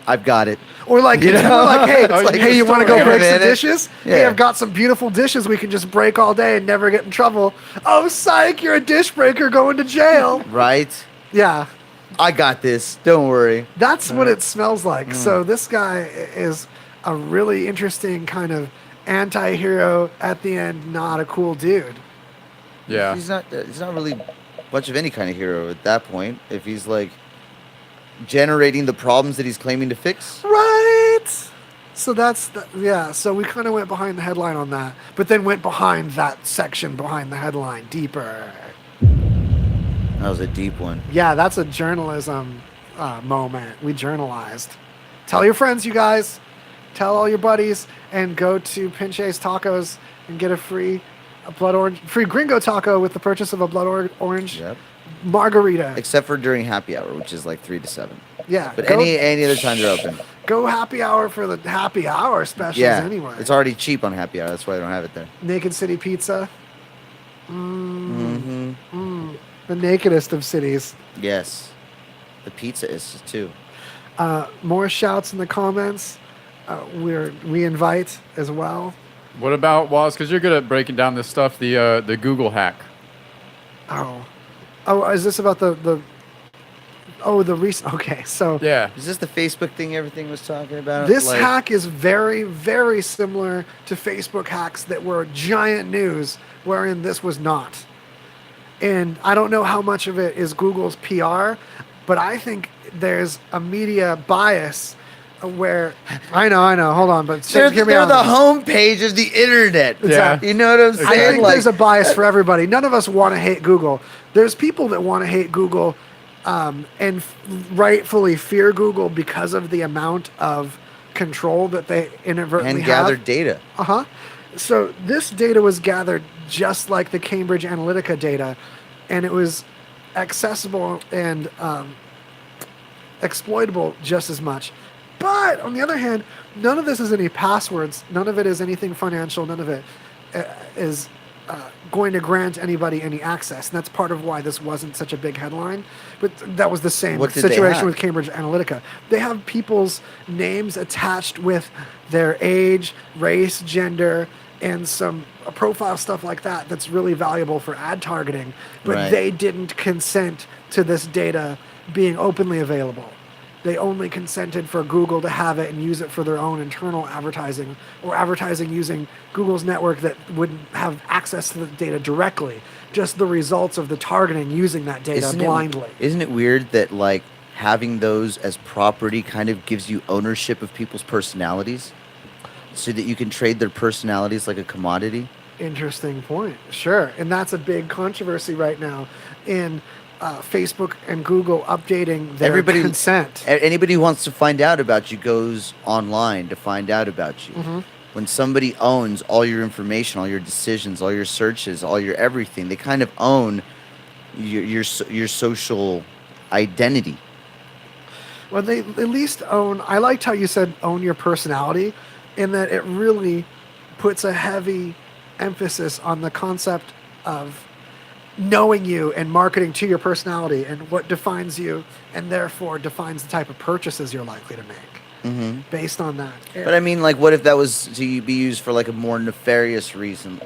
I've got it." Or like, You know? or like, hey, Oh, you hey, you just want to don't go wait a break some minute. dishes? Hey, Yeah. I've got some beautiful dishes we can just break all day and never get in trouble. Oh, psych, you're a dish breaker going to jail. Right? Yeah, I got this. Don't worry. that's what it smells like. So this guy is a really interesting kind of anti-hero at the end, not a cool dude. Yeah. He's not really much of any kind of hero at that point. If he's like generating the problems that he's claiming to fix. Right. So that's yeah. So we kind of went behind the headline on that, but then went behind that section behind the headline deeper. That was a deep one. Yeah, that's a journalism moment. We journalized. Tell your friends, you guys. Tell all your buddies, and go to Pinche's Tacos and get a free gringo taco with the purchase of a blood orange Yep. margarita. Except for during happy hour, which is like 3 to 7. Yeah, But go- any other time they're open. Go happy hour for the happy hour specials Yeah. anyway. It's already cheap on happy hour. That's why they don't have it there. Naked City Pizza. Mm-hmm. The nakedest of cities. Yes. The pizza is too. More shouts in the comments. We invite as well. What about Woz? Because you're good at breaking down this stuff. The Google hack. Oh, is this about the recent? Okay, so Yeah. Is this the Facebook thing everything was talking about? this Like, hack is very, very similar to Facebook hacks that were giant news, wherein this was not. And I don't know how much of it is Google's PR, but I think there's a media bias where I know. Hold on, but They're hear me the out. homepage of the internet. Exactly. You know what I'm saying? I think Like, there's a bias for everybody. None of us want to hate Google. There's people that want to hate Google and rightfully fear Google because of the amount of control that they inadvertently and gather have. data. So this data was gathered just like the Cambridge Analytica data, and it was accessible and exploitable just as much. But on the other hand, none of this is any passwords. None of it is anything financial. None of it is going to grant anybody any access. And that's part of why this wasn't such a big headline. But that was the same What did they situation have? with Cambridge Analytica. They have people's names attached with their age, race, gender, and some profile stuff like that that's really valuable for ad targeting. But Right. they didn't consent to this data being openly available. They only consented for Google to have it and use it for their own internal advertising, or advertising using Google's network that wouldn't have access to the data directly, just the results of the targeting using that data blindly. Isn't it weird that like having those as property kind of gives you ownership of people's personalities, so that you can trade their personalities like a commodity? Interesting point. Sure. And that's a big controversy right now in Facebook and Google updating their consent. Anybody who wants to find out about you goes online to find out about you. Mm-hmm. When somebody owns all your information, all your decisions, all your searches, all your everything, they kind of own your social identity. Well, they at least own. I liked how you said own your personality, in that it really puts a heavy emphasis on the concept of knowing you and marketing to your personality and what defines you, and therefore defines the type of purchases you're likely to make based on that. But I mean, like, what if that was to be used for like a more nefarious reason?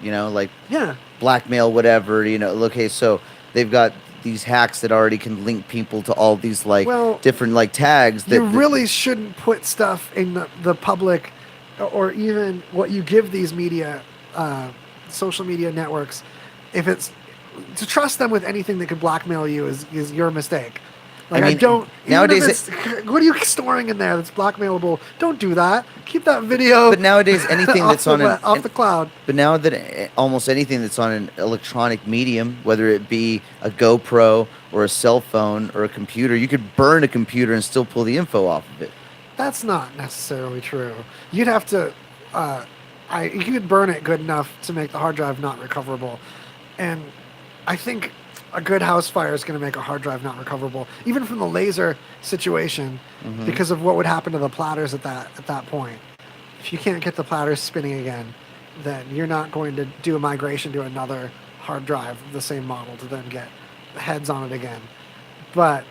You know, like Yeah. blackmail, whatever. You know, okay, so they've got these hacks that already can link people to all these like Well, different like tags. That You really shouldn't put stuff in the public, or even what you give these media, social media networks. If it's to trust them with anything that could blackmail you is your mistake. Like, I mean, don't. nowadays What are you storing in there that's blackmailable? Don't do that. Keep that video. But nowadays, anything off that's the on off the cloud. But now that almost anything that's on an electronic medium, whether it be a GoPro or a cell phone or a computer, you could burn a computer and still pull the info off of it. That's not necessarily true. You'd have to, you could burn it good enough to make the hard drive not recoverable, and I think a good house fire is going to make a hard drive not recoverable, even from the laser situation, because of what would happen to the platters at that point. If you can't get the platters spinning again, then you're not going to do a migration to another hard drive of the same model to then get heads on it again. But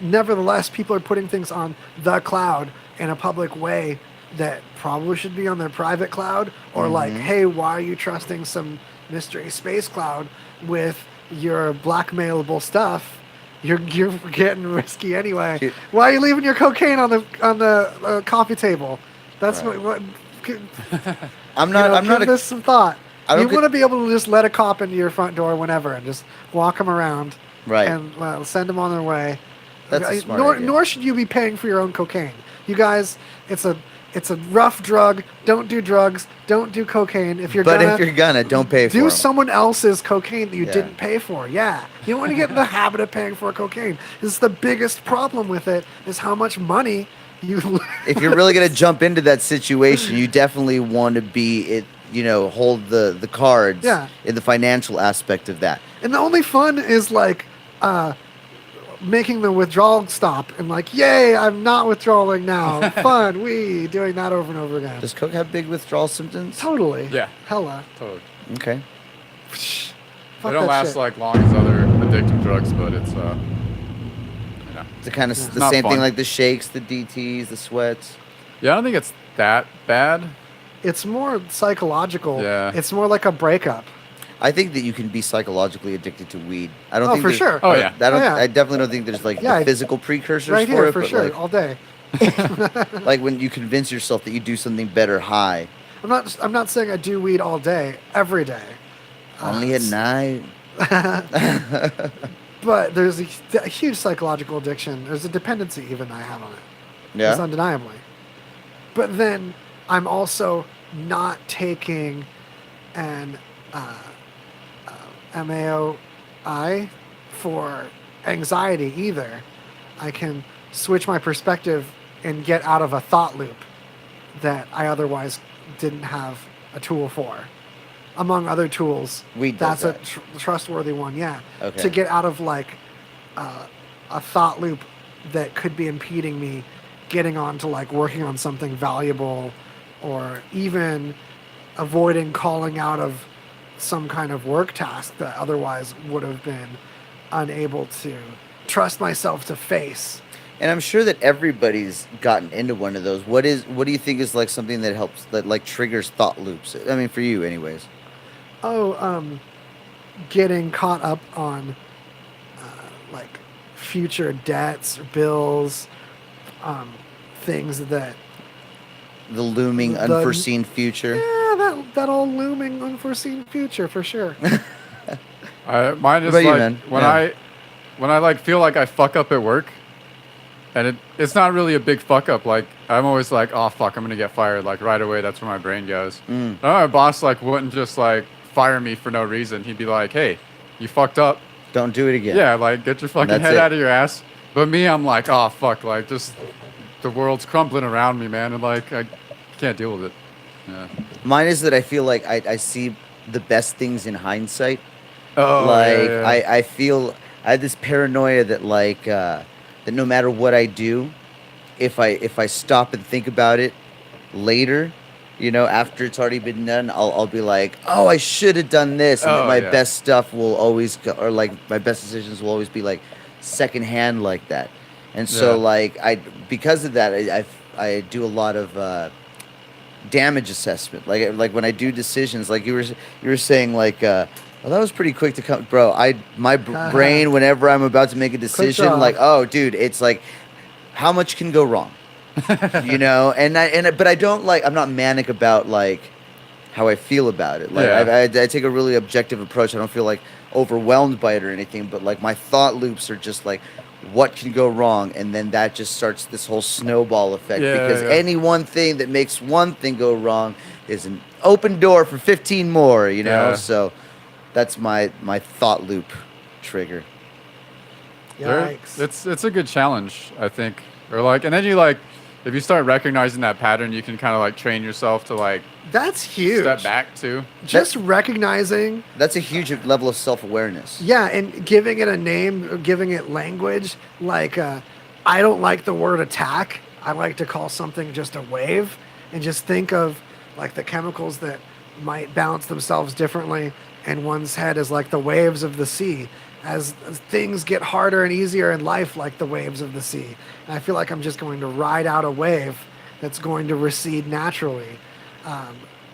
nevertheless, people are putting things on the cloud in a public way that probably should be on their private cloud, or like, hey, why are you trusting some mystery space cloud with your blackmailable stuff? You're getting risky anyway. Why are you leaving your cocaine on the coffee table? That's what I'm not. give this some thought. You don't want to be able to just let a cop into your front door whenever and just walk them around, Right. And send them on their way. That's a smart idea. Nor should you be paying for your own cocaine. You guys, it's a rough drug. Don't do drugs. Don't do cocaine. If you're gonna, don't pay for do 'em. someone else's cocaine that you didn't pay for. Yeah, you don't want to get in the habit of paying for cocaine. This is the biggest problem with it, is how much money you. If you're really gonna jump into that situation, you definitely want to hold the cards in the financial aspect of that. And the only fun is like making the withdrawal stop and like, yay, I'm not withdrawing now. Fun, doing that over and over again. Does coke have big withdrawal symptoms? Totally. Yeah. Hella. Totally. Okay. They don't last like long as other addictive drugs, but it's It's kind of the not same fun. thing like the shakes, the DTs, the sweats. Yeah, I don't think it's that bad. It's more psychological. Yeah. It's more like a breakup. I think that you can be psycally addicted to weed. I don't Oh, think for there's- sure. Oh, yeah. I definitely don't think there's like the physical precursors Right for here, it, for but sure, like, all day. like when you convince yourself that you do something better high. I'm not saying I do weed all day, every day. Only at night. But there's a huge psychological addiction. There's a dependency even I have on it. Yeah. It's undeniably. But then I'm also not taking an MAOI for anxiety either. I can switch my perspective and get out of a thought loop that I otherwise didn't have a tool for. Among other tools, Weed does that's that. a trustworthy one, yeah. Okay. To get out of like a thought loop that could be impeding me getting on to like working on something valuable, or even avoiding calling out of some kind of work task that otherwise would have been unable to trust myself to face. And I'm sure that everybody's gotten into one of those. What do you think is like something that helps, that like triggers thought loops? I mean, for you anyways. Getting caught up on like future debts or bills, things that The looming unforeseen future. yeah, that all looming unforeseen future for sure. Mine is What about you, like man? when I like feel like I fuck up at work, and it's not really a big fuck up. Like I'm always like, oh fuck, I'm gonna get fired. Like right away, that's where my brain goes. My boss like wouldn't just like fire me for no reason. He'd be like, hey, you fucked up. Don't do it again. Yeah, like get your fucking That's head it. out of your ass. But me, I'm like, oh fuck, like just the world's crumbling around me, man, and like I can't deal with it. Yeah. Mine is that I feel like I see the best things in hindsight. Oh, Like yeah. I feel I have this paranoia that like that no matter what I do, if I stop and think about it later, after it's already been done, I'll be like, oh, I should have done this, and Oh, then my yeah. best stuff will always or like my best decisions will always be like secondhand like that. And so Yeah. like because of that I do a lot of damage assessment. Like when I do decisions, like you were saying, like well, that was pretty quick to come, bro. My brain, whenever I'm about to make a decision, draw. like, oh, dude, it's like, how much can go wrong, but I don't like. I'm not manic about like how I feel about it. Like Yeah. I take a really objective approach. I don't feel like overwhelmed by it or anything. But like my thought loops are just like, what can go wrong, and then that just starts this whole snowball effect, Yeah, because yeah. any one thing that makes one thing go wrong is an open door for 15 more. Yeah. So that's my thought loop trigger. There- Yikes. It's a good challenge, I think. Or like, and then you like, if you start recognizing that pattern, you can kind of like train yourself to like That's huge. step back too. Just recognizing. That's a huge level of self-awareness. Yeah, and giving it a name, giving it language. Like, I don't like the word attack. I like to call something just a wave, and just think of like the chemicals that might balance themselves differently in one's head as like the waves of the sea. As things get harder and easier in life, like the waves of the sea. And I feel like I'm just going to ride out a wave that's going to recede naturally,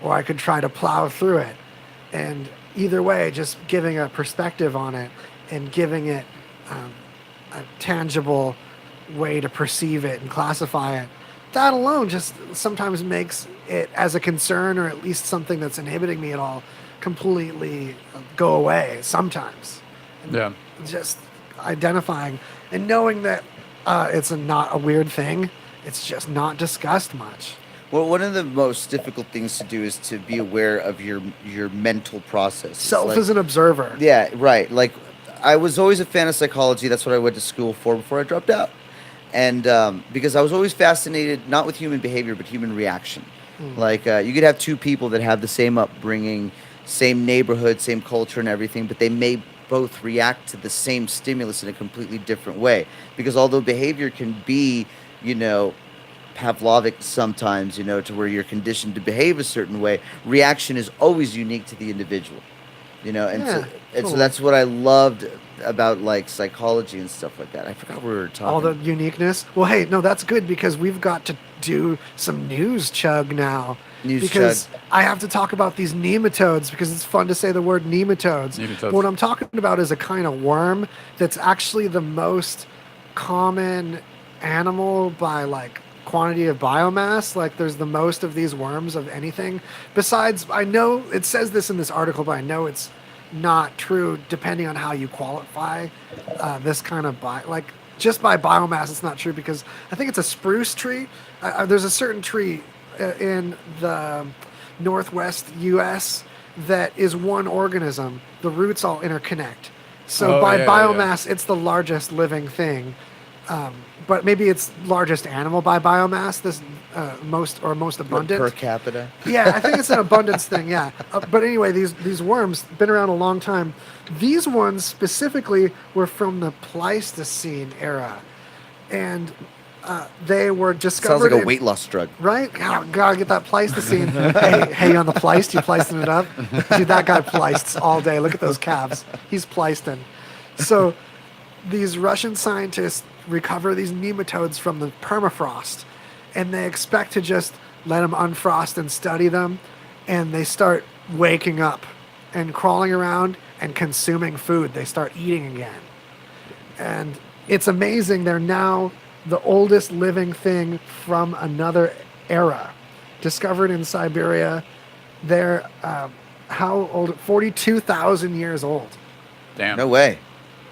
or I could try to plow through it. And either way, just giving a perspective on it and giving it a tangible way to perceive it and classify it, that alone just sometimes makes it as a concern, or at least something that's inhibiting me at all, completely go away sometimes. Yeah. Just identifying and knowing that it's not a weird thing. It's just not discussed much. Well, one of the most difficult things to do is to be aware of your mental process. Self as an observer. Yeah, right. Like, I was always a fan of psychology. That's what I went to school for before I dropped out. And because I was always fascinated, not with human behavior, but human reaction. Like, you could have two people that have the same upbringing, same neighborhood, same culture and everything, but they may both react to the same stimulus in a completely different way. Because although behavior can be, Pavlovic sometimes, to where you're conditioned to behave a certain way, reaction is always unique to the individual. So that's what I loved about like psychology and stuff like that. I forgot what we were talking. All the uniqueness. Well, hey, no, that's good because we've got to do some news chug now. Because I have to talk about these nematodes because it's fun to say the word nematodes. But what I'm talking about is a kind of worm that's actually the most common animal by like quantity of biomass. Like there's the most of these worms of anything. Besides, I know it says this in this article, but I know it's not true depending on how you qualify this kind of just by biomass. It's not true because I think it's a spruce tree. There's a certain tree in the northwest U.S. that is one organism. The roots all interconnect. So biomass, it's the largest living thing. But maybe it's largest animal by biomass. This most abundant per capita. Yeah, I think it's an abundance thing. Yeah, but anyway, these worms been around a long time. These ones specifically were from the Pleistocene era, and they were discovered. Sounds like a weight loss drug, right? Gotta get that Pleistocene. hey, on the Pleist, you pleisting it up, dude? That guy pleists all day. Look at those calves. He's pleisting. So these Russian scientists recover these nematodes from the permafrost, and they expect to just let them unfrost and study them, and they start waking up and crawling around and consuming food. They start eating again, and it's amazing. They're now the oldest living thing from another era, discovered in Siberia. They're how old? 42,000 years old. Damn. No way.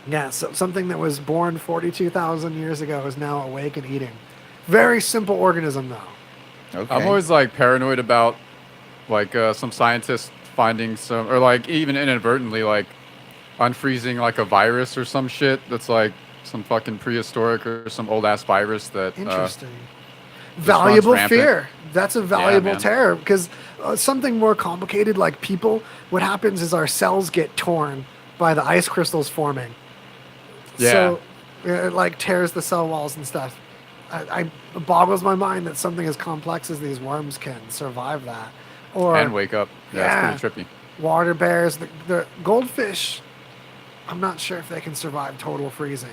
Yeah, so something that was born 42,000 years ago is now awake and eating. Very simple organism, though. Okay. I'm always like paranoid about like some scientists finding some, or like even inadvertently like unfreezing like a virus or some shit that's like some fucking prehistoric or some old ass virus that. Interesting. Valuable rampant. Fear. That's a valuable terror because something more complicated like people, what happens is our cells get torn by the ice crystals forming. Yeah. So it like tears the cell walls and stuff. It boggles my mind that something as complex as these worms can survive that. And wake up. Yeah, it's pretty trippy. Water bears, the goldfish, I'm not sure if they can survive total freezing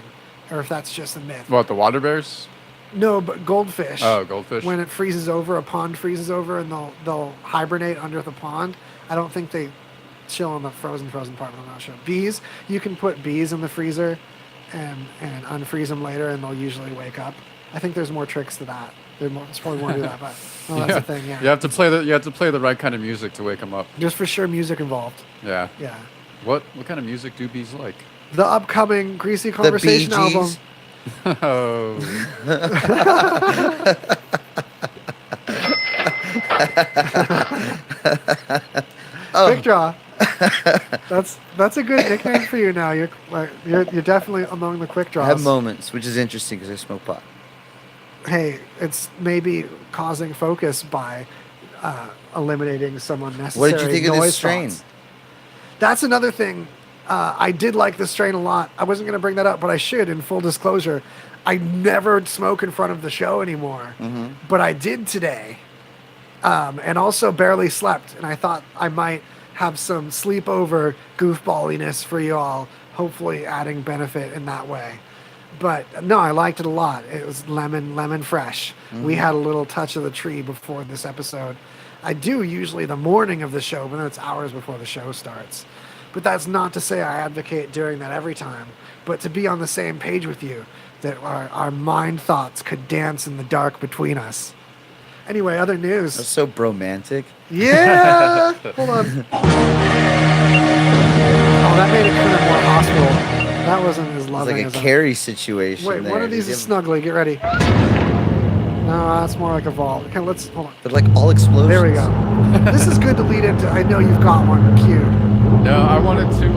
or if that's just a myth. What, the water bears? No, but goldfish. Oh, goldfish. When it freezes over, a pond freezes over and they'll hibernate under the pond. I don't think they chill in the frozen part, but I'm not sure. Bees, you can put bees in the freezer and unfreeze them later, and they'll usually wake up. I think there's more tricks to that. There's probably more to that, but that's the thing. Yeah. You have to play the right kind of music to wake them up. There's for sure music involved. Yeah. Yeah. What kind of music do bees like? The upcoming Greasy Conversation album. Oh. Quick Draw. That's a good nickname for you now. You're definitely among the Quick Draws. I have moments, which is interesting because I smoke pot. hey, it's maybe causing focus by eliminating some unnecessary What did you think of this noise strain? thoughts. That's another thing. I did like this strain a lot. I wasn't going to bring that up, but I should, in full disclosure. I never smoke in front of the show anymore, but I did today, and also barely slept. And I thought I might have some sleepover goofballiness for you all, hopefully adding benefit in that way. But no, I liked it a lot. It was lemon fresh. We had a little touch of the tree before this episode. I do usually the morning of the show, but then it's hours before the show starts. But that's not to say I advocate doing that every time, but to be on the same page with you, that our mind thoughts could dance in the dark between us. Anyway, other news. That's so bromantic. Yeah! Hold on. Oh, that made it kind of more hospital. That wasn't as It's loving like a as carry situation. Wait, there. one of these is snuggly. Get ready. No, that's more like a vault. Okay, let's hold on. They're like all explosions. There we go. This is good to lead into. I know you've got one queued. No, I wanted to.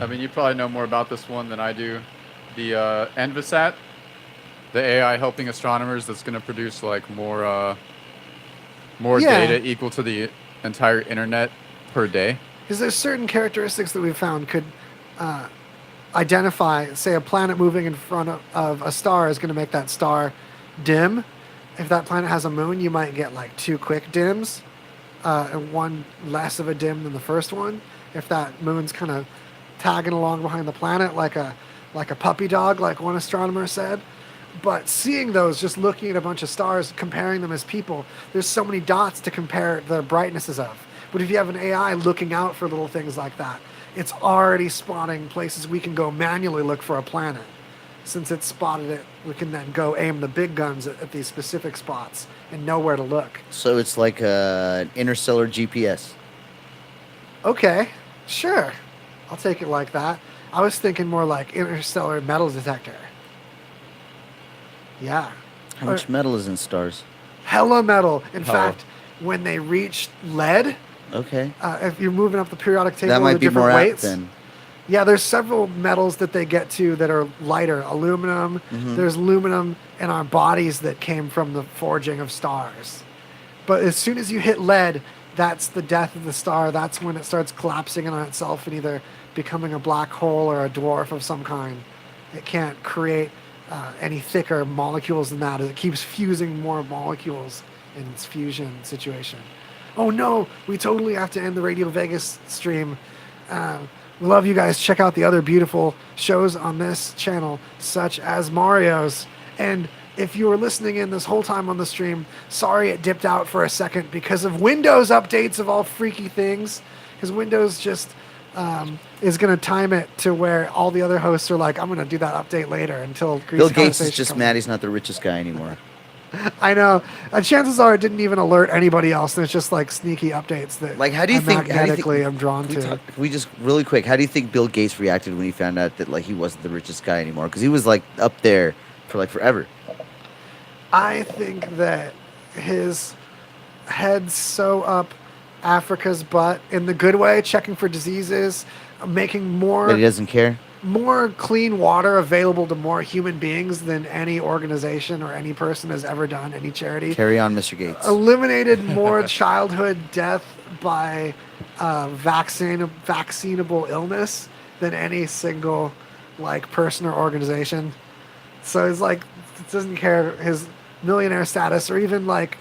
I mean, you probably know more about this one than I do. The Envisat, the AI helping astronomers that's going to produce like more data equal to the entire internet per day. Because there's certain characteristics that we've found could identify, say, a planet moving in front of a star is going to make that star dim. If that planet has a moon, you might get like 2 quick dims, and one less of a dim than the first one. If that moon's kind of tagging along behind the planet like a puppy dog, like one astronomer said. But seeing those, just looking at a bunch of stars, comparing them as people, there's so many dots to compare the brightnesses of. But if you have an AI looking out for little things like that, it's already spotting places we can go manually look for a planet. Since it's spotted it, we can then go aim the big guns at these specific spots and know where to look. So it's like an interstellar GPS. Okay, sure. I'll take it like that. I was thinking more like interstellar metal detector. Yeah. How much metal is in stars? Hella metal. In fact, when they reach lead, Okay. if you're moving up the periodic table, That might the be different more weights. apt then. Yeah, there's several metals that they get to that are lighter. Aluminum. There's aluminum in our bodies that came from the forging of stars. But as soon as you hit lead, that's the death of the star. That's when it starts collapsing in on itself and either becoming a black hole or a dwarf of some kind. It can't create any thicker molecules than that. It keeps fusing more molecules in its fusion situation. Oh no, we totally have to end the Radio Vegas stream. We love you guys. Check out the other beautiful shows on this channel, such as Mario's. And if you were listening in this whole time on the stream, sorry it dipped out for a second because of Windows updates of all freaky things. Because Windows just is going to time it to where all the other hosts are like, I'm going to do that update later until Greasy Bill Gates is Conversation just comes mad in. he's not the richest guy anymore. I know. Chances are it didn't even alert anybody else. And it's just like sneaky updates that Like, how do you think? magnetically I'm drawn to. Can we just really quick? How do you think Bill Gates reacted when he found out that like he wasn't the richest guy anymore? Because he was like up there for like forever. I think that his head's so up Africa's butt in the good way, checking for diseases, making But he doesn't care. more clean water available to more human beings than any organization or any person has ever done, any charity. Carry on, Mr. Gates. Eliminated more childhood death by vaccinable illness than any single like person or organization. So it's like doesn't care his millionaire status or even like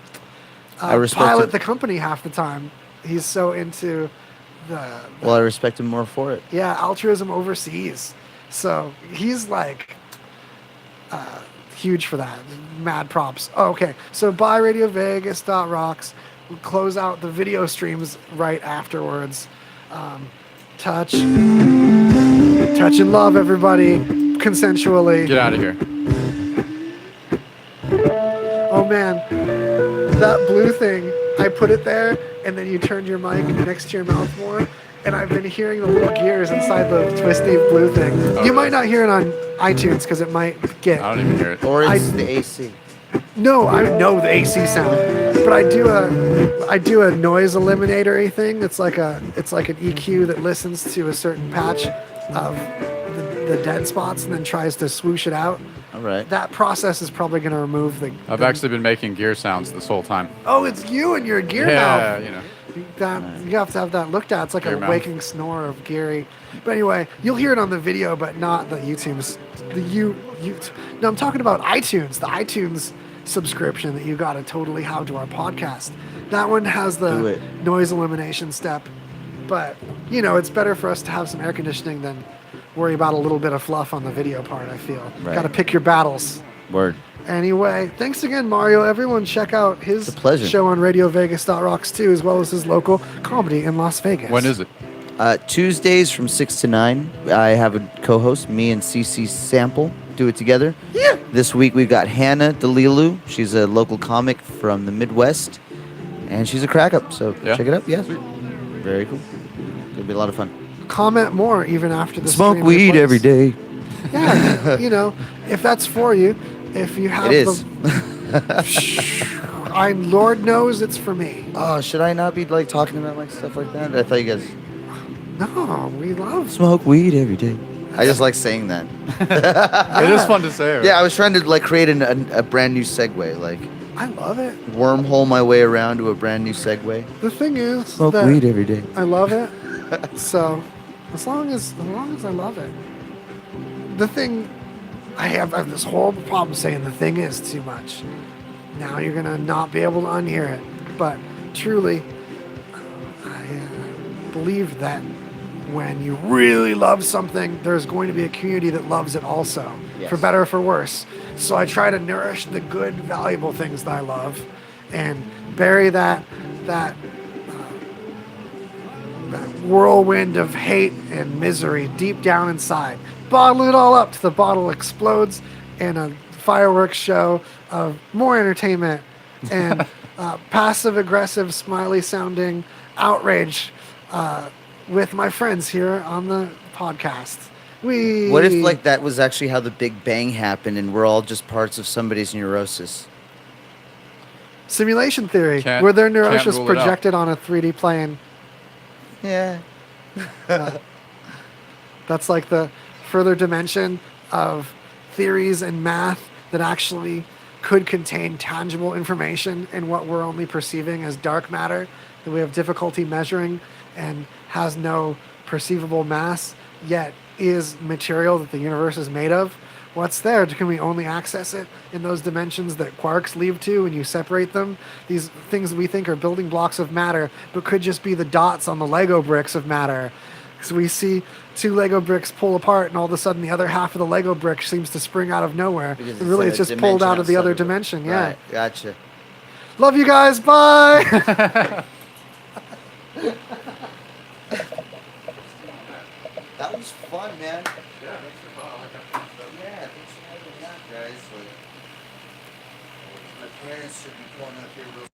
I respect pilot him. the company half the time. He's so into the Well, I respect him more for it. yeah, altruism overseas. So he's like huge for that. Mad props. Oh, okay. So buy RadioVegas.rocks. We'll close out the video streams right afterwards. Touch and love everybody consensually. Get out of here. Oh man, that blue thing, I put it there and then you turned your mic next to your mouth more and I've been hearing the little gears inside the twisty blue thing. You might not hear it on iTunes because it might get... I don't even hear it. Or it's the AC. No, I know the AC sound, but I do a noise eliminator thing. It's like an EQ that listens to a certain patch of the dead spots and then tries to swoosh it out. All right. That process is probably going to remove the. I've actually been making gear sounds this whole time. Oh, it's you and your gear Yeah, mouth. you know. You have to have that looked at. It's like Gear a mouth. waking snore of Gary. But anyway, you'll hear it on the video, but not the YouTube's. No, I'm talking about iTunes. The iTunes subscription that you got to totally have to our podcast. That one has Do the it. noise elimination step. But you know, it's better for us to have some air conditioning than worry about a little bit of fluff on the video part. I feel. Right. Got to pick your battles. Word. Anyway, thanks again, Mario. Everyone, check out his It's a pleasure. show on Radio Vegas.rocks too, as well as his local comedy in Las Vegas. When is it? Tuesdays from 6 to 9. I have a co-host, me and CC Sample, do it together. Yeah. This week we've got Hannah Delilu. She's a local comic from the Midwest, and she's a crack up. So Yeah. check it out. Yeah. Very cool. It'll be a lot of fun. Comment more even after the Smoke stream weed replays. every day. Yeah, you know, if that's for you, if you have It is. Lord knows it's for me. Oh, should I not be like talking about like stuff like that? I thought you guys No, we love. smoke weed every day. I just like saying that. It is fun to say. Right? Yeah, I was trying to like create a brand new segue, like I love it. wormhole my way around to a brand new segue. The thing is Smoke that weed every day. I love it. So, as long as I love it. The thing, I have this horrible problem saying the thing is too much. Now you're gonna not be able to unhear it. But truly, I believe that when you really love something, there's going to be a community that loves it also, Yes. for better or for worse. So I try to nourish the good, valuable things that I love, and bury that whirlwind of hate and misery deep down inside. Bottle it all up till the bottle explodes, and a fireworks show of more entertainment and passive aggressive, smiley sounding outrage with my friends here on the podcast. What if like that was actually how the Big Bang happened, and we're all just parts of somebody's neurosis? Simulation theory, Can't- where their can't neurosis rule it out. projected on a 3D plane. Yeah. That's like the further dimension of theories and math that actually could contain tangible information in what we're only perceiving as dark matter that we have difficulty measuring and has no perceivable mass, yet is material that the universe is made of. What's there? Can we only access it in those dimensions that quarks leave to when you separate them? These things we think are building blocks of matter, but could just be the dots on the Lego bricks of matter. So we see two Lego bricks pull apart, and all of a sudden the other half of the Lego brick seems to spring out of nowhere. Because And really, it's a just pulled dimension out of the outside other it. dimension. Yeah. Right, gotcha. Love you guys. Bye. That was fun, man. Yeah, thanks for having me out, guys. Like, my parents should be pulling up here real